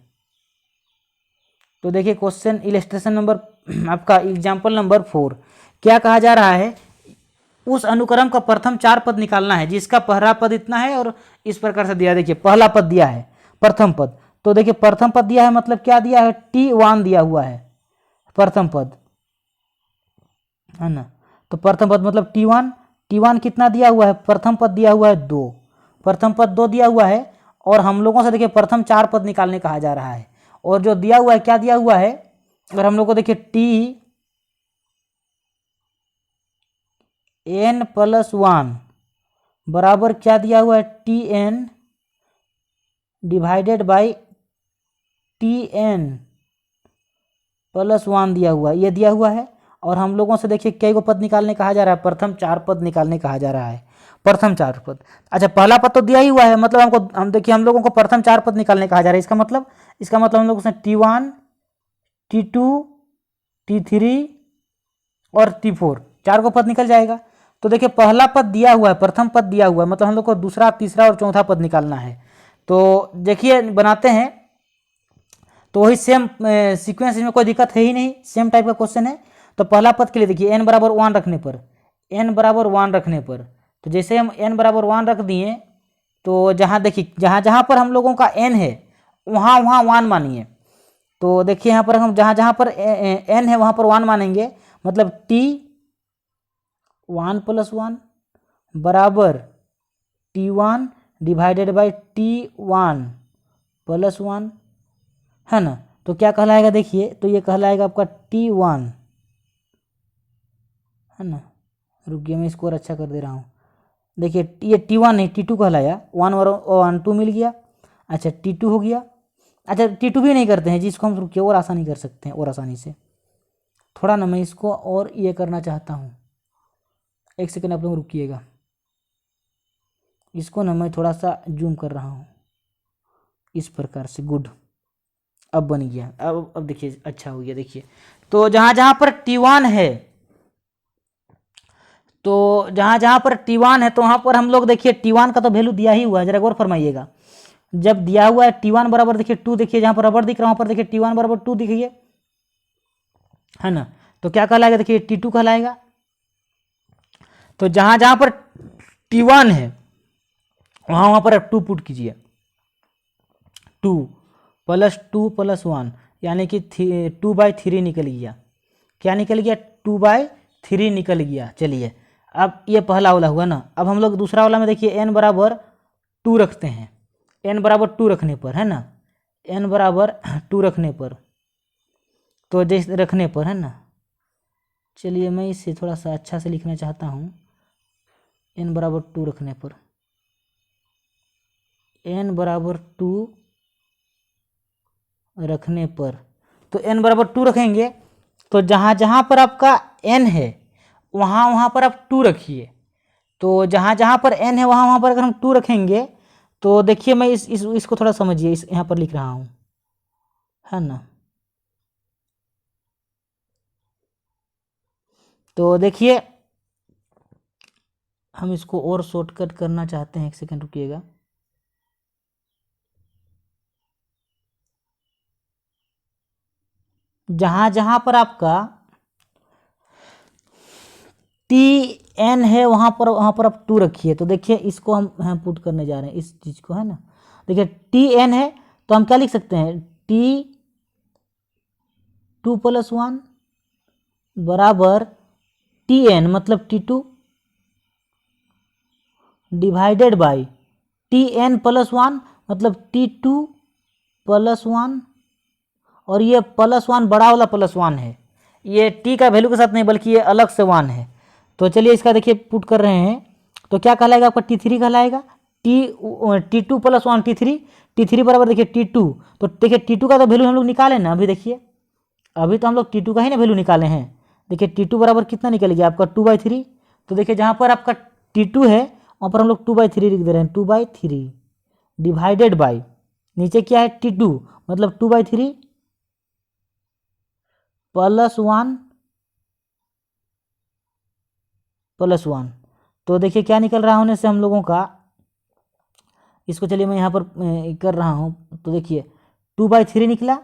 तो देखिए क्वेश्चन इलस्ट्रेशन नंबर आपका एग्जाम्पल नंबर 4, क्या कहा जा रहा है, उस अनुक्रम का प्रथम 4 पद निकालना है जिसका पहला पद इतना है, और इस प्रकार से दिया, देखिए पहला पद दिया है प्रथम पद, तो देखिए प्रथम पद दिया है मतलब क्या दिया है, T1 दिया हुआ है प्रथम पद, है ना, तो प्रथम पद मतलब T1 कितना दिया हुआ है, प्रथम पद दिया हुआ है 2, प्रथम पद 2 दिया हुआ है, और हम लोगों से देखिए प्रथम 4 पद निकालने कहा जा रहा है, और जो दिया हुआ है क्या दिया हुआ है, अगर हम लोग को देखिए Tn+1 बराबर क्या दिया हुआ है, Tn डिवाइडेड बाई Tn+1 दिया हुआ है, ये दिया हुआ है, और हम लोगों से देखिए कई गो पद निकालने कहा जा रहा है, प्रथम 4 पद निकालने कहा जा रहा है, प्रथम 4 पद। अच्छा पहला पद तो दिया ही हुआ है, मतलब हम देखिए हम लोगों को प्रथम 4 पद निकालने कहा जा रहा है, इसका मतलब हम लोग उसमें T1 T2 T3 और T4 4 को पद निकल जाएगा। तो देखिए पहला पद दिया हुआ है, प्रथम पद दिया हुआ है, मतलब हम लोग को दूसरा, तीसरा और चौथा पद निकालना है। तो देखिए बनाते हैं, तो वही सेम सीक्वेंस, इसमें कोई दिक्कत है ही नहीं, सेम टाइप का क्वेश्चन है। तो पहला पद के लिए देखिए n बराबर 1 रखने पर, तो जैसे हम n बराबर 1 रख दिए, तो जहाँ देखिए जहाँ पर हम लोगों का n है वहाँ 1 मानिए, तो देखिए यहाँ पर हम जहाँ पर n है वहाँ पर 1 मानेंगे, मतलब T1+1 बराबर T1 डिवाइडेड बाई T1+1, है ना, तो क्या कहलाएगा देखिए, तो ये कहलाएगा आपका T1, है ना, रुकिए मैं इसको और अच्छा कर दे रहा हूँ, देखिए ये T1 नहीं T2 कहलाया, 1 और 1 2 मिल गया। अच्छा T2 हो गया, अच्छा T2 भी नहीं करते हैं जी, इसको हम रुकिए और आसानी कर सकते हैं, और आसानी से, थोड़ा ना मैं इसको और ये करना चाहता हूँ, एक सेकंड आप लोग रुकिएगा, इसको ना मैं थोड़ा सा जूम कर रहा हूँ, इस प्रकार से, गुड, अब बन गया, अब देखिए अच्छा हो गया। देखिए तो जहाँ पर T1 है, तो जहाँ पर T1 है, तो वहाँ पर हम लोग देखिए T1 का तो वैल्यू दिया ही हुआ है, जरा गौर फरमाइएगा, जब दिया हुआ है T1 बराबर देखिए 2, देखिए जहाँ पर रबर दिख रहा है वहाँ पर देखिए T1 बराबर 2 दिखिए, है ना, तो क्या कहलाएगा देखिए T2 कहलाएगा। तो जहाँ पर T1 है वहाँ पर आप 2 पुट कीजिए, 2+2+1 यानी कि 2/3 निकल गया, क्या निकल गया, 2/3 निकल गया। चलिए अब ये पहला वाला हुआ ना, अब हम लोग दूसरा वाला में देखिए n बराबर 2 रखते हैं, n बराबर 2 रखने पर, है ना, n बराबर 2 रखने पर, तो जैसे रखने पर, है ना, चलिए मैं इसे थोड़ा सा अच्छा से लिखना चाहता हूँ, n बराबर 2 रखने पर, n बराबर 2 रखने पर, तो n बराबर 2 रखेंगे, तो जहाँ पर आपका n है वहाँ पर आप 2 रखिए, तो जहाँ पर n है वहाँ पर अगर हम 2 रखेंगे, तो देखिए मैं इसको थोड़ा समझिए, इस यहाँ पर लिख रहा हूँ, है ना, तो देखिए हम इसको और शॉर्टकट करना चाहते हैं, एक सेकंड रुकिएगा, जहाँ पर आपका Tn है वहाँ पर आप 2 रखिए, तो देखिए इसको हम पुट करने जा रहे हैं, इस चीज़ को, है ना, देखिए टी एन है तो हम क्या लिख सकते हैं, T2 + 1 बराबर Tn मतलब T2 डिवाइडेड बाई Tn + 1 मतलब T2 + 1, और ये +1 बड़ा वाला +1 है, ये t का वैल्यू के साथ नहीं बल्कि ये अलग से 1 है। तो चलिए इसका देखिए पुट कर रहे हैं, तो क्या कहलाएगा आपका T3 कहलाएगा, T2 + 1 T3 बराबर देखिए T2, तो देखिए T2 का तो वैल्यू हम लोग निकाले ना, अभी देखिए अभी तो हम लोग T2 का ही ना वैल्यू निकाले हैं। देखिए T2 बराबर कितना निकल गया आपका 2/3, तो देखिए जहाँ पर आपका T2 है वहाँ पर हम लोग 2/3 लिख दे रहे हैं, 2/3 डिवाइडेड बाई नीचे क्या है T2 मतलब 2/3 +1 तो देखिए क्या निकल रहा होने से हम लोगों का, इसको चलिए मैं यहाँ पर कर रहा हूँ, तो देखिए 2/3 निकला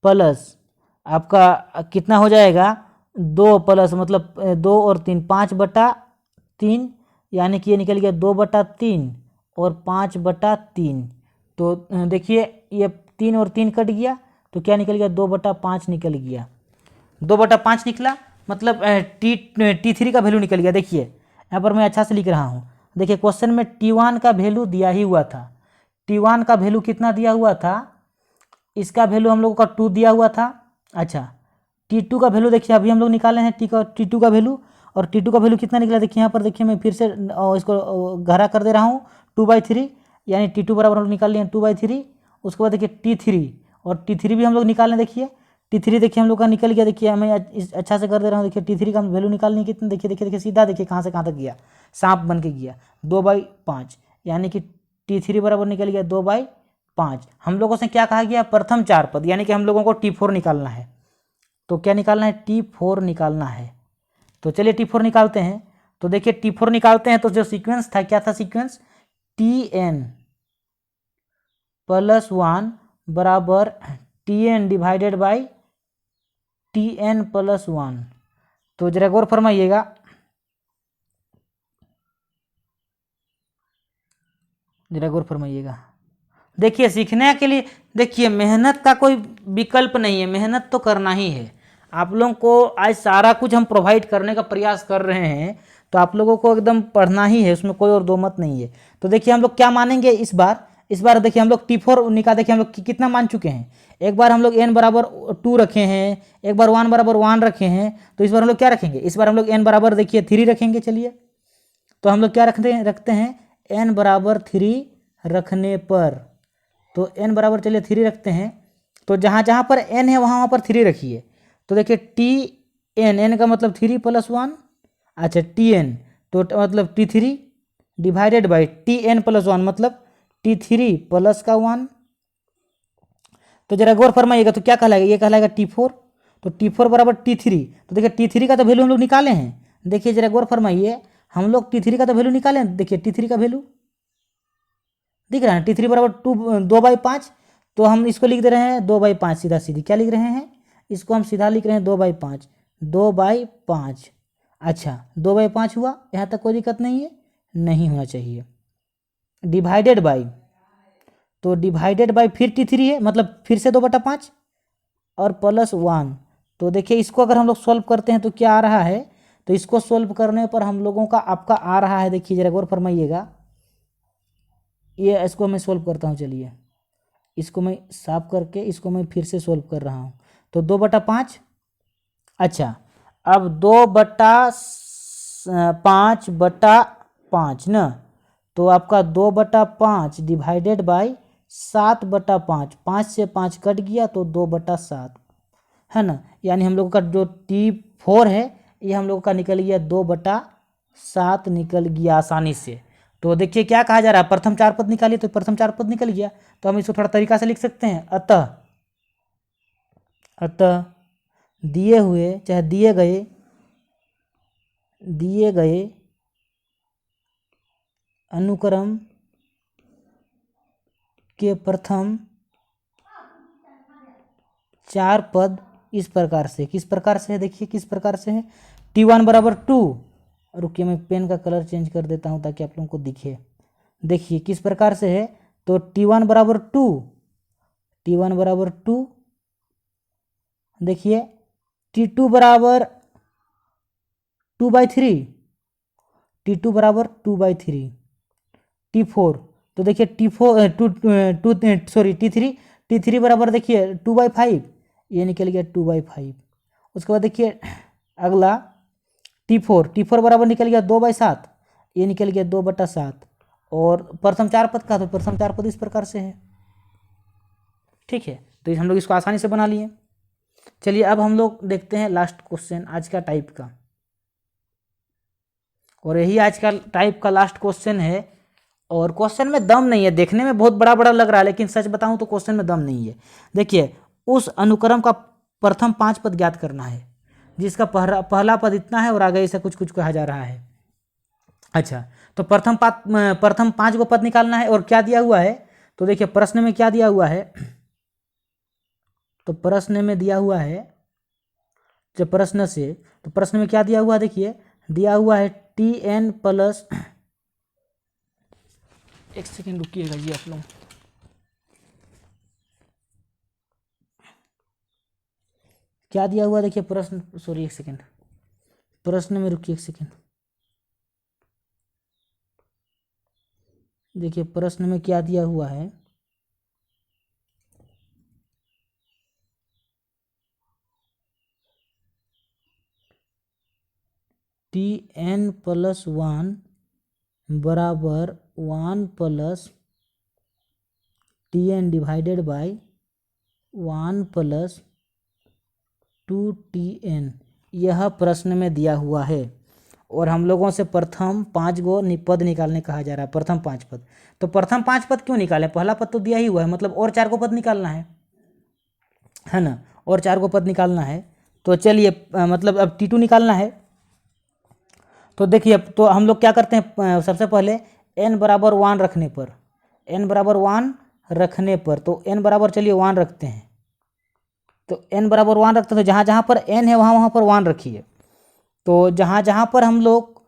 प्लस आपका कितना हो जाएगा 2 प्लस मतलब 2 और 3 5/3, यानी कि ये निकल गया 2/3 और 5/3, तो देखिए ये 3 और 3 कट गया तो क्या निकल गया 2/5 निकल गया, 2/5 निकला मतलब T3 का वैल्यू निकल गया। देखिए यहाँ पर मैं अच्छा से लिख रहा हूँ, देखिए क्वेश्चन में T1 का वैल्यू दिया ही हुआ था, T1 का वैल्यू कितना दिया हुआ था, इसका वैल्यू हम लोगों का 2 दिया हुआ था। अच्छा T2 का वैल्यू देखिए अभी हम लोग निकाले हैं T2 का वैल्यू, और T2 का वैल्यू कितना निकला देखिए यहाँ पर, देखिए मैं फिर से इसको गहरा कर दे रहा हूँ, 2/3 यानी T2 बराबर हम लोग निकाल लिए 2/3। उसके बाद देखिए T3, और T3 भी हम लोग निकाल लें, देखिए T3 देखिए हम लोग का निकल गया, देखिए मैं अच्छा से कर दे रहा हूँ, देखिए T3 का वैल्यू निकालनी कितना, देखिए देखिए देखिए सीधा देखिए कहाँ से कहाँ तक गया, सांप बन के गया 2/5, यानी कि T3 बराबर निकल गया 2/5। हम लोगों से क्या कहा गया, प्रथम 4 पद, यानी कि हम लोगों को T4 निकालना है, तो क्या निकालना है T4 निकालना है। तो चलिए T4 निकालते हैं, तो देखिए T4 निकालते हैं तो जो सीक्वेंस था क्या था, सीक्वेंस Tn + 1 बराबर Tn डिवाइडेड बाई Tn + 1। तो जरा गौर फरमाइएगा, देखिए सीखने के लिए देखिए मेहनत का कोई विकल्प नहीं है, मेहनत तो करना ही है। आप लोगों को आज सारा कुछ हम प्रोवाइड करने का प्रयास कर रहे हैं, तो आप लोगों को एकदम पढ़ना ही है, उसमें कोई और दो मत नहीं है। तो देखिए हम लोग क्या मानेंगे इस बार देखिए हम लोग T4 निकाल, देखिए हम लोग कितना मान चुके हैं, एक बार हम लोग n बराबर 2 रखे हैं, एक बार 1 बराबर 1 रखे हैं, तो इस बार हम लोग क्या रखेंगे, इस बार हम लोग n बराबर देखिए 3 रखेंगे। चलिए तो हम लोग क्या रखते हैं n बराबर 3 रखने पर, तो n बराबर चलिए 3 रखते हैं, तो जहाँ जहाँ पर n है वहाँ पर 3 रखिए। तो देखिए n का मतलब 3 + 1, अच्छा Tn तो मतलब T3 डिवाइडेड बाई Tn + 1 मतलब T3 प्लस का 1। तो जरा गौर फरमाइएगा, तो क्या कहलाएगा, ये कहलाएगा T4, तो T4 बराबर T3, तो देखिए T3 का तो वैल्यू हम लोग निकाले हैं, देखिए जरा गौर फरमाइए, हम लोग T3 का तो वैल्यू निकाले हैं, देखिए T3 का वैल्यू दिख रहा है, T3 बराबर 2/5, तो हम इसको लिख दे रहे हैं 2/5, सीधा सीधी क्या लिख रहे हैं, इसको हम सीधा लिख रहे हैं 2/5, 2/5। अच्छा 2/5 हुआ, यहाँ तक कोई दिक्कत नहीं है, नहीं होना चाहिए। डिवाइडेड बाई, तो डिवाइडेड बाई फिर T3 है मतलब फिर से 2/5 और प्लस 1। तो देखिए इसको अगर हम लोग सॉल्व करते हैं तो क्या आ रहा है, तो इसको सॉल्व करने पर हम लोगों का आपका आ रहा है, देखिए जरा गौर फरमाइएगा, ये इसको मैं सॉल्व करता हूँ, चलिए इसको मैं साफ करके इसको मैं फिर से सॉल्व कर रहा हूँ। तो 2/5, अच्छा अब 2/5/5 ना, तो आपका 2/5 डिवाइडेड बाई 7/5, 5 से 5 कट गया तो 2/7 है ना, यानी हम लोगों का जो T4 है ये हम लोगों का निकल गया 2/7 निकल गया आसानी से। तो देखिए क्या कहा जा रहा है, प्रथम 4 पद निकालिए, तो प्रथम 4 पद निकल गया, तो हम इसको थोड़ा तरीका से लिख सकते हैं, अतः दिए हुए चाहे दिए गए अनुक्रम के प्रथम 4 पद इस प्रकार से, किस प्रकार से है, देखिए किस प्रकार से है, T1 बराबर 2, रुकिए मैं पेन का कलर चेंज कर देता हूँ ताकि आप लोगों को दिखे, देखिए किस प्रकार से है, तो T1 बराबर 2, T1 बराबर 2, देखिए T2 बराबर 2/3, T2 बराबर 2/3, T4, तो देखिए T4 T3 बराबर देखिए 2/5, ये निकल गया 2/5। उसके बाद देखिए अगला T4 बराबर निकल गया 2/7, ये निकल गया 2/7। और प्रथम चार पद का, तो प्रथम चार पद इस प्रकार से है। ठीक है, तो हम लोग इसको आसानी से बना लिए। चलिए अब हम लोग देखते हैं लास्ट क्वेश्चन आज का टाइप का, और यही आज का टाइप का लास्ट क्वेश्चन है। और क्वेश्चन में दम नहीं है, देखने में बहुत बड़ा बड़ा लग रहा है, लेकिन सच बताऊं तो क्वेश्चन में दम नहीं है। देखिए उस अनुक्रम का प्रथम 5 पद ज्ञात करना है, जिसका पहला पद इतना है और आगे ऐसा कुछ कुछ कहा जा रहा है। अच्छा, तो प्रथम 5 गो पद निकालना है। और क्या दिया हुआ है, तो देखिए प्रश्न में क्या दिया हुआ है, तो प्रश्न में दिया हुआ है, जब प्रश्न से, तो प्रश्न में क्या दिया हुआ है, देखिए दिया हुआ है Tn प्लस, एक सेकेंड रुकिएगा जी आप लोग, क्या दिया हुआ देखिए प्रश्न, सॉरी एक सेकेंड, प्रश्न में रुकिए एक सेकेंड। देखिए प्रश्न में क्या दिया हुआ है, Tn प्लस 1 बराबर 1 plus Tn divided by 1 plus 2Tn, यह प्रश्न में दिया हुआ है। और हम लोगों से प्रथम 5 गो पद निकालने कहा जा रहा है, प्रथम 5 पद। तो प्रथम 5 पद क्यों निकालें, पहला पद तो दिया ही हुआ है, मतलब और 4 गो पद निकालना है ना, और 4 गो पद निकालना है। तो चलिए मतलब अब T2 निकालना है। तो देखिए अब तो हम लोग क्या करते हैं, सबसे पहले n बराबर 1 रखने पर, n बराबर 1 रखने पर, तो n बराबर चलिए 1 रखते हैं। तो n बराबर 1 रखते हैं, तो जहाँ जहाँ पर n है वहाँ वहाँ पर 1 रखिए। तो जहाँ जहाँ पर हम लोग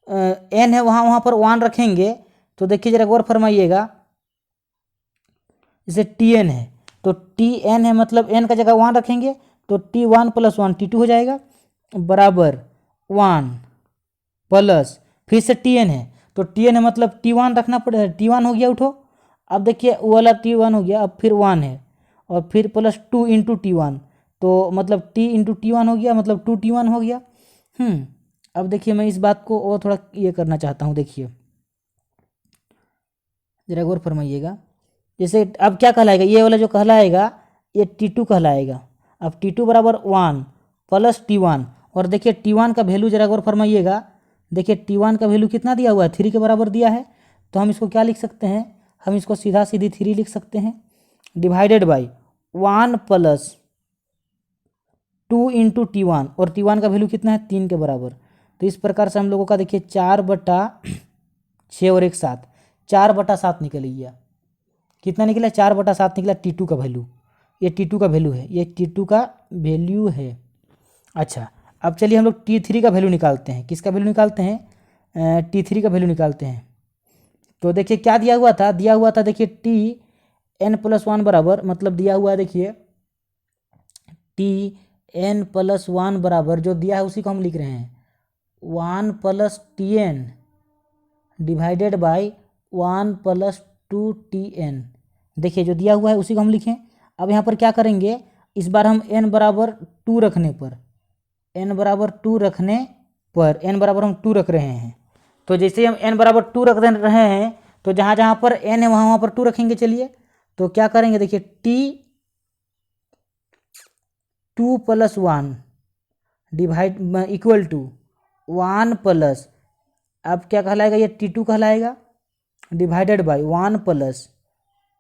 n है वहाँ वहाँ पर 1 रखेंगे। तो देखिए जरा गौर फरमाइएगा, जैसे Tn है, तो Tn है मतलब n का जगह 1 रखेंगे, तो T1 प्लस 1 T2 हो जाएगा, बराबर 1 प्लस फिर से Tn है, तो Tn है मतलब T1 रखना पड़ेगा, T1 हो गया, उठो। अब देखिए वो वाला T1 हो गया, अब फिर 1 है, और फिर प्लस 2 इंटू T1, तो मतलब T इंटू T1 हो गया, मतलब 2T1 हो गया। अब देखिए मैं इस बात को और थोड़ा ये करना चाहता हूँ, देखिए जरा गौर फरमाइएगा। जैसे अब क्या कहलाएगा, ये वाला जो कहलाएगा ये T2 कहलाएगा। अब T2 बराबर 1 प्लस T1, और देखिए T1 का वैल्यू जरा गौर फरमाइएगा, देखिए T1 का वैल्यू कितना दिया हुआ है, 3 के बराबर दिया है। तो हम इसको क्या लिख सकते हैं, हम इसको सीधा सीधी 3 लिख सकते हैं, divided by 1 plus 2 into T1, और T1 का वैल्यू कितना है, 3 के बराबर। तो इस प्रकार से हम लोगों का देखिए 4/6 और 1 7, 4/7 निकल गया। कितना निकला, 4/7 निकला T2 का वैल्यू, ये T2 का वैल्यू है, ये T2 का वैल्यू है। अच्छा, अब चलिए हम लोग T3 का वैल्यू निकालते हैं। किसका वैल्यू निकालते हैं, T3 का वैल्यू निकालते हैं। तो देखिए क्या दिया हुआ था, दिया हुआ था देखिए Tn प्लस 1 बराबर, मतलब दिया हुआ है देखिए Tn प्लस 1 बराबर, जो दिया है उसी को हम लिख रहे हैं, 1 plus Tn divided by 1 plus 2Tn। देखिए जो दिया हुआ है उसी को हम लिखें। अब यहाँ पर क्या करेंगे, इस बार हम n बराबर 2 रखने पर, n बराबर 2 रखने पर, n बराबर हम 2 रख रहे हैं, तो जैसे ही हम n बराबर 2 रख रहे हैं, तो जहाँ जहाँ पर n है वहाँ वहाँ पर 2 रखेंगे। चलिए तो क्या करेंगे, देखिए T2 plus 1 divide equal to 1 plus, अब क्या कहलाएगा, ये T2 कहलाएगा, डिवाइडेड बाई 1 प्लस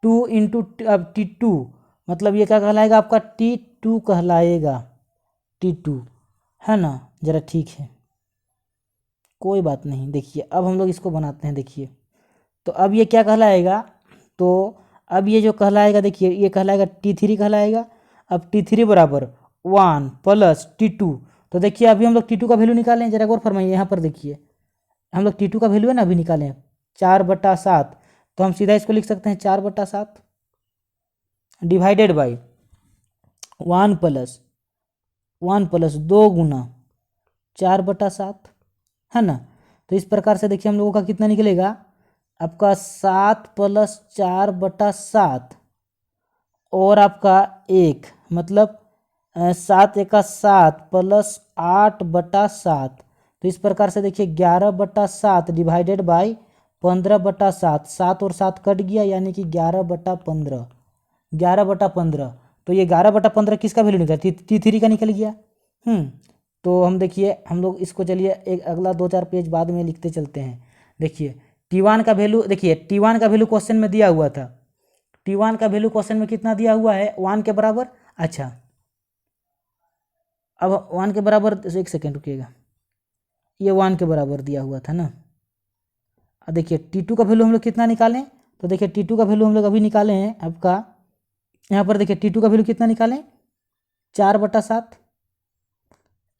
2 इंटू, अब T2 मतलब ये क्या कहलाएगा, आपका T2 कहलाएगा, T2 है ना। ज़रा ठीक है, कोई बात नहीं। देखिए अब हम लोग इसको बनाते हैं, देखिए तो अब ये क्या कहलाएगा, तो अब ये जो कहलाएगा, देखिए ये कहलाएगा T3 कहलाएगा। अब T3 बराबर 1 प्लस T2, तो देखिए अभी हम लोग T2 का वैल्यू निकालें, जरा गौर फरमाइए। यहाँ पर देखिए हम लोग T2 का वैल्यू है ना अभी निकालें, 4/7, तो हम सीधा इसको लिख सकते हैं 4/7 डिवाइडेड बाई 1 प्लस 2 गुना 4/7 है ना। तो इस प्रकार से देखिए हम लोगों का कितना निकलेगा, आपका 7 + 4/7 और आपका 1 मतलब 7 × 7 + 8/7। तो इस प्रकार से देखिए 11/7 डिवाइडेड बाई 15/7, 7 और 7 कट गया यानी कि 11/15। 11/15 तो ये 11/15 किसका वैल्यू निकला, T3 का निकल गया। तो हम देखिए हम लोग इसको चलिए एक अगला 2-4 पेज बाद में लिखते चलते हैं। देखिए T1 का वैल्यू, देखिए T1 का वैल्यू क्वेश्चन में दिया हुआ था। T1 का वैल्यू क्वेश्चन में कितना दिया हुआ है, 1 के बराबर। अच्छा अब 1 के बराबर, एक सेकेंड रुकिएगा, ये 1 के बराबर दिया हुआ था ना। अब देखिए T2 का वैल्यू हम लोग कितना निकालें, तो देखिए T2 का वैल्यू हम लोग अभी निकाले हैं आपका, यहाँ पर देखिए T2 का वैल्यू कितना निकालें, 4/7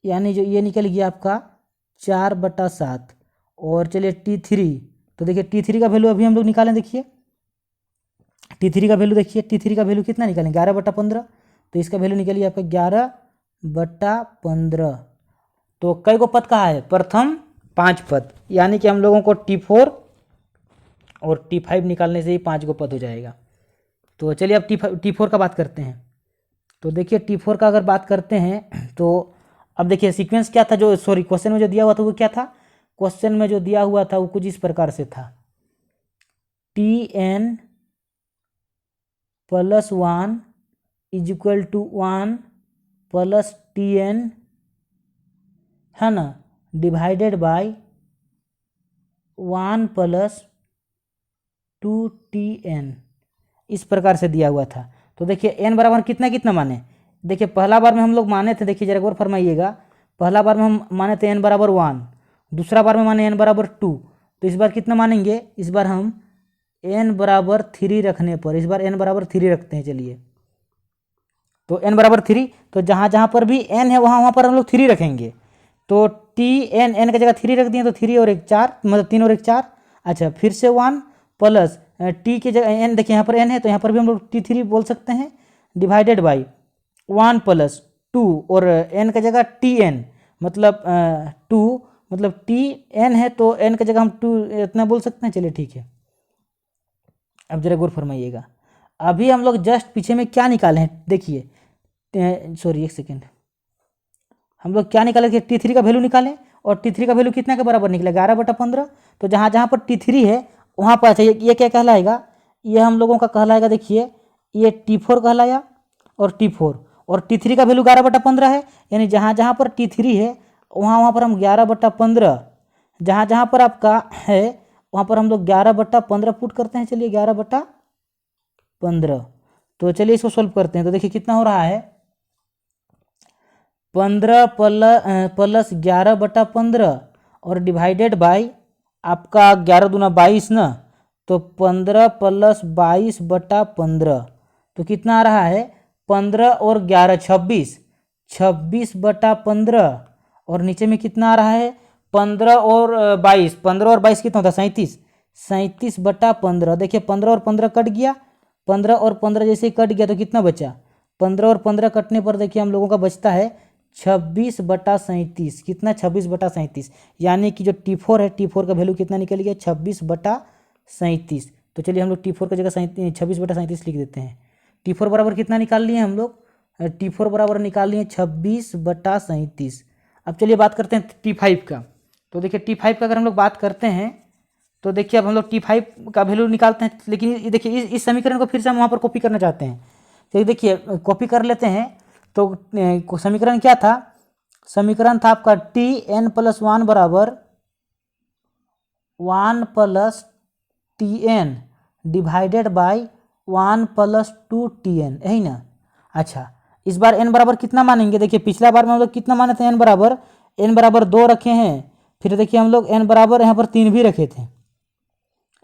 यानी जो ये निकल गया आपका 4/7। और चलिए T3, तो देखिए T3 का वैल्यू अभी हम लोग निकालें। देखिए T3 का वैल्यू, देखिए T3 का वैल्यू कितना निकालें, 11/15। तो इसका वैल्यू निकल गया आपका 11/15। तो कई को पद कहा है, प्रथम 5 पद, यानी कि हम लोगों को T4 और T5 निकालने से ही 5 को पद हो जाएगा। तो चलिए अब T4 का बात करते हैं। तो देखिए T4 का अगर बात करते हैं तो अब देखिए सीक्वेंस क्या था, जो सॉरी क्वेश्चन में जो दिया हुआ था वो क्या था, क्वेश्चन में जो दिया हुआ था वो कुछ इस प्रकार से था, Tn + 1 = 1 + Tn है ना, डिवाइडेड बाय 1 + 2Tn, इस प्रकार से दिया हुआ था। तो देखिए n बराबर कितना कितना माने, देखिए पहला बार में हम लोग माने थे, देखिए जरा गौर फरमाइएगा, पहला बार में हम माने थे n बराबर 1, दूसरा बार में माने n बराबर 2। तो इस बार कितना मानेंगे, इस बार हम n बराबर 3 रखने पर, इस बार n बराबर 3 रखते हैं। चलिए तो n बराबर 3, तो जहाँ जहाँ पर भी n है वहाँ वहाँ पर हम लोग 3 रखेंगे। तो Tn, n की जगह 3 रख दिए, तो 3 और 1 4, मतलब 3 और 1 4। अच्छा फिर से 1 प्लस t की जगह n, देखिए यहाँ पर n है तो यहाँ पर भी हम लोग T3 बोल सकते हैं, डिवाइडेड बाई 1 + 2 और n की जगह Tn मतलब 2, मतलब Tn है तो n की जगह हम 2 इतना बोल सकते हैं। चलिए ठीक है, अब जरा गौर फरमाइएगा, अभी हम लोग जस्ट पीछे में क्या निकाले हैं, देखिए सॉरी एक सेकेंड, हम लोग क्या निकाले थे, T3 का वैल्यू निकालें, और T3 का वैल्यू कितना के बराबर निकला, 11/15। तो जहाँ जहाँ पर T3 है वहाँ पर, अच्छा ये क्या कहलाएगा, ये हम लोगों का कहलाएगा, देखिए ये T4 कहलाया और T4, और T3 का वैल्यू 11/15 है, यानी जहाँ जहाँ पर T3 है वहाँ वहाँ पर हम 11/15, जहाँ जहाँ पर आपका है वहाँ पर हम लोग 11/15 पुट करते हैं। चलिए 11/15, तो चलिए इसको सोल्व करते हैं। तो देखिए कितना हो रहा है, 15 + 11/15 और डिवाइडेड बाई आपका 11 दूना 22 ना, तो 15 + 22/15, तो कितना आ रहा है, 15 और 11 26, 26/15, और नीचे में कितना आ रहा है, 15 और 22, 15 और 22 कितना होता है, 37, 37/15। देखिए 15 और 15 कट गया, 15 और 15 जैसे ही कट गया तो कितना बचा, 15 और 15 कटने पर देखिए हम लोगों का बचता है 26/37, कितना 26/37, यानी कि जो T4 है, T4 का वैल्यू कितना निकल गया, 26/37। तो चलिए हम लोग T4 की जगह 26/37 लिख देते हैं। T4 बराबर कितना निकाल लिए हम लोग, T4 बराबर निकाल लिए 26/37। अब चलिए बात करते हैं T5 का। तो देखिए T5 का अगर हम लोग बात करते हैं तो देखिए अब हम लोग T5 का वैल्यू निकालते हैं, लेकिन देखिए इस समीकरण को फिर से हम वहाँ पर कॉपी करना चाहते हैं। तो देखिए कॉपी कर लेते हैं। तो समीकरण क्या था, समीकरण था आपका Tn + 1 बराबर 1 + Tn डिवाइडेड बाई 1 + 2Tn, यही ना। अच्छा इस बार n बराबर कितना मानेंगे, देखिए पिछला बार में हम लोग कितना माने थे, n बराबर 2 रखे हैं, फिर देखिए हम लोग n बराबर यहाँ पर 3 भी रखे थे,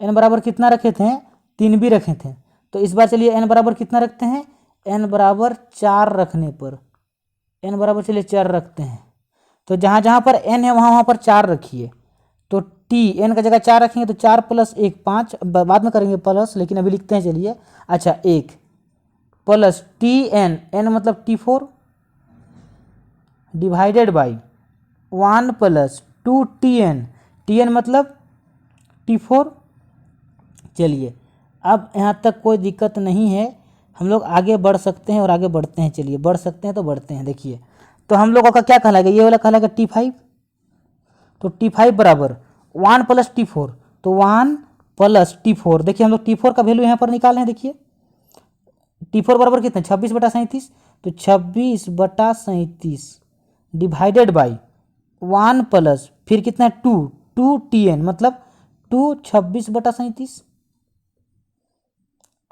n बराबर कितना रखे थे, 3 भी रखे थे। तो इस बार चलिए n बराबर कितना रखते हैं, n बराबर 4 रखने पर, n बराबर चलिए 4 रखते हैं। तो जहाँ जहाँ पर n है वहाँ वहाँ पर 4 रखिए। तो टी एन का जगह 4 रखेंगे तो 4 + 1 5, बाद में करेंगे प्लस, लेकिन अभी लिखते हैं चलिए। अच्छा 1 प्लस टी एन, एन मतलब T4 divided by 1 + 2 T n, T n मतलब T4। चलिए अब यहाँ तक कोई दिक्कत नहीं है, हम लोग आगे बढ़ सकते हैं और आगे बढ़ते हैं। चलिए बढ़ सकते हैं तो बढ़ते हैं। देखिए तो हम लोगों का क्या कहलाएगा, ये वाला कहलाएगा T5। तो T5 बराबर 1 + T4, तो 1 + T4। देखिए हम लोग T4 का वैल्यू यहाँ पर निकाल रहे हैं। देखिए T4 बराबर कितना, 26/37, तो 26/37 डिवाइडेड बाई 1 + फिर कितना 2 TN मतलब 2 26/37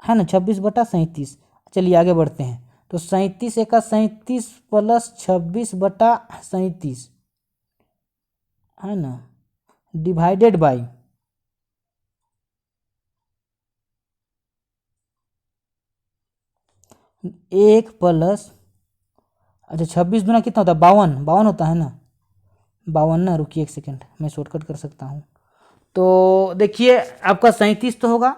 है ना, 26/37। चलिए आगे बढ़ते हैं। तो 37 × 37 + 26/37 है ना, डिवाइडेड बाई 1 + अच्छा 26 दूना कितना होता है, 52 होता है ना, 52 ना। रुकिए 1 सेकेंड, मैं शॉर्टकट कर सकता हूँ। तो देखिए आपका 37 तो होगा,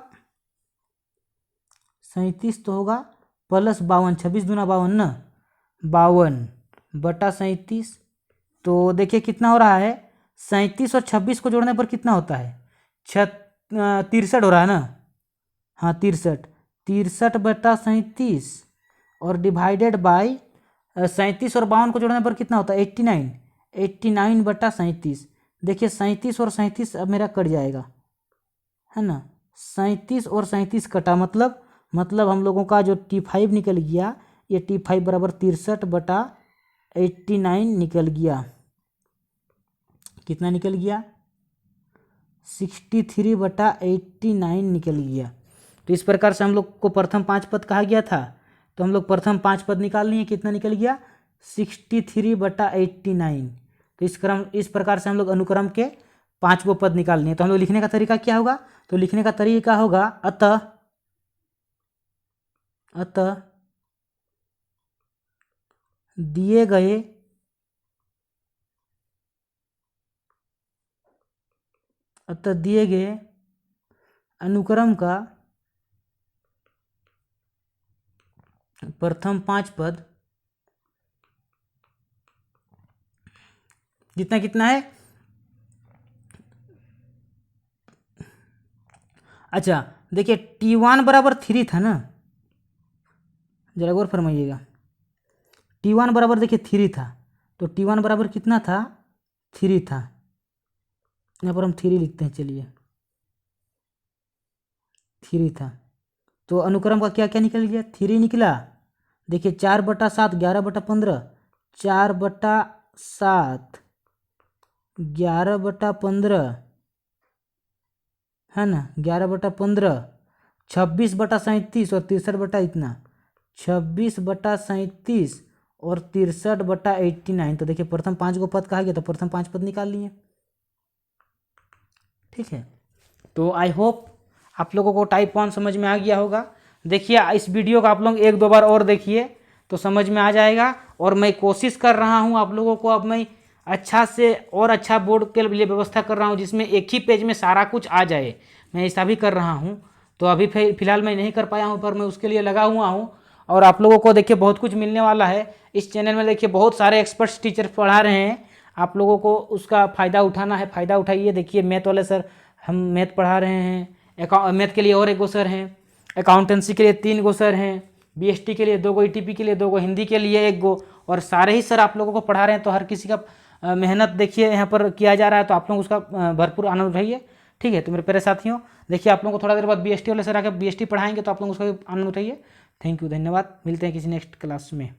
37 तो होगा प्लस 52, 26 दूना 52 ना, 52/37। तो देखिए कितना हो रहा है, 37 और 26 को जोड़ने पर कितना होता है, 63 हो रहा है ना। हाँ 63/37 और डिवाइडेड बाई 37 और 52 को जोड़ने पर कितना होता है 89/37। देखिए 37 और 37 अब मेरा कट जाएगा है ना, 37 और 37 कटा, मतलब हम लोगों का जो T5 निकल गया, ये T5 बराबर 63/89 निकल गया। कितना निकल गया, 63/89 निकल गया। तो इस प्रकार से हम लोग को प्रथम 5 पद कहा गया था, तो हम लोग प्रथम 5 पद निकाल लिए। कितना निकल गया, 63/89। तो इस प्रकार से हम लोग अनुक्रम के 5 पद निकाल लिए। तो हम लोग लिखने का तरीका क्या होगा, तो लिखने का तरीका होगा अतः दिए गए अनुक्रम का प्रथम 5 पद कितना है। अच्छा देखिए T1 बराबर 3 था ना, जरा गौर फरमाइएगा। T1 बराबर देखिए 3 था, तो T1 बराबर कितना था, 3 था। यहाँ पर हम 3 लिखते हैं। चलिए 3 था, तो अनुक्रम का क्या क्या निकल गया, 3 निकला। देखिए 4/7 11/15, 4/7 11/15 है ना, 11/15, 26/37 और 63 इतना, 26/37 और 63/89। तो देखिए प्रथम 5 पद कहा गया, तो प्रथम 5 पद निकाल लिए। ठीक है, तो आई होप आप लोगों को टाइप 1 समझ में आ गया होगा। देखिए इस वीडियो को आप लोग 1-2 बार और देखिए तो समझ में आ जाएगा। और मैं कोशिश कर रहा हूँ आप लोगों को, अब मैं अच्छा से और अच्छा बोर्ड के लिए व्यवस्था कर रहा हूँ जिसमें एक ही पेज में सारा कुछ आ जाए। मैं ऐसा भी कर रहा हूँ। तो अभी फिलहाल मैं नहीं कर पाया हूँ, पर मैं उसके लिए लगा हुआ हूँ। और आप लोगों को देखिए बहुत कुछ मिलने वाला है इस चैनल में। देखिए बहुत सारे एक्सपर्ट्स टीचर पढ़ा रहे हैं, आप लोगों को उसका फ़ायदा उठाना है, फ़ायदा उठाइए। देखिए मैथ वाले सर हम मैथ पढ़ा रहे हैं, मैथ के लिए और 1 सर हैं, अकाउंटेंसी के लिए 3 सर हैं, BST के लिए 2 ETP के लिए 2, हिंदी के लिए 1, और सारे ही सर आप लोगों को पढ़ा रहे हैं। तो हर किसी का मेहनत देखिए यहाँ पर किया जा रहा है, तो आप लोग उसका भरपूर आनंद उठाइए। ठीक है, तो मेरे प्यारे साथियों देखिए आप लोगों को थोड़ा देर बाद BST वाले सर आकर BST पढ़ाएंगे, तो आप लोग उसका आनंद उठाइए। थैंक यू, धन्यवाद। मिलते हैं किसी नेक्स्ट क्लास में।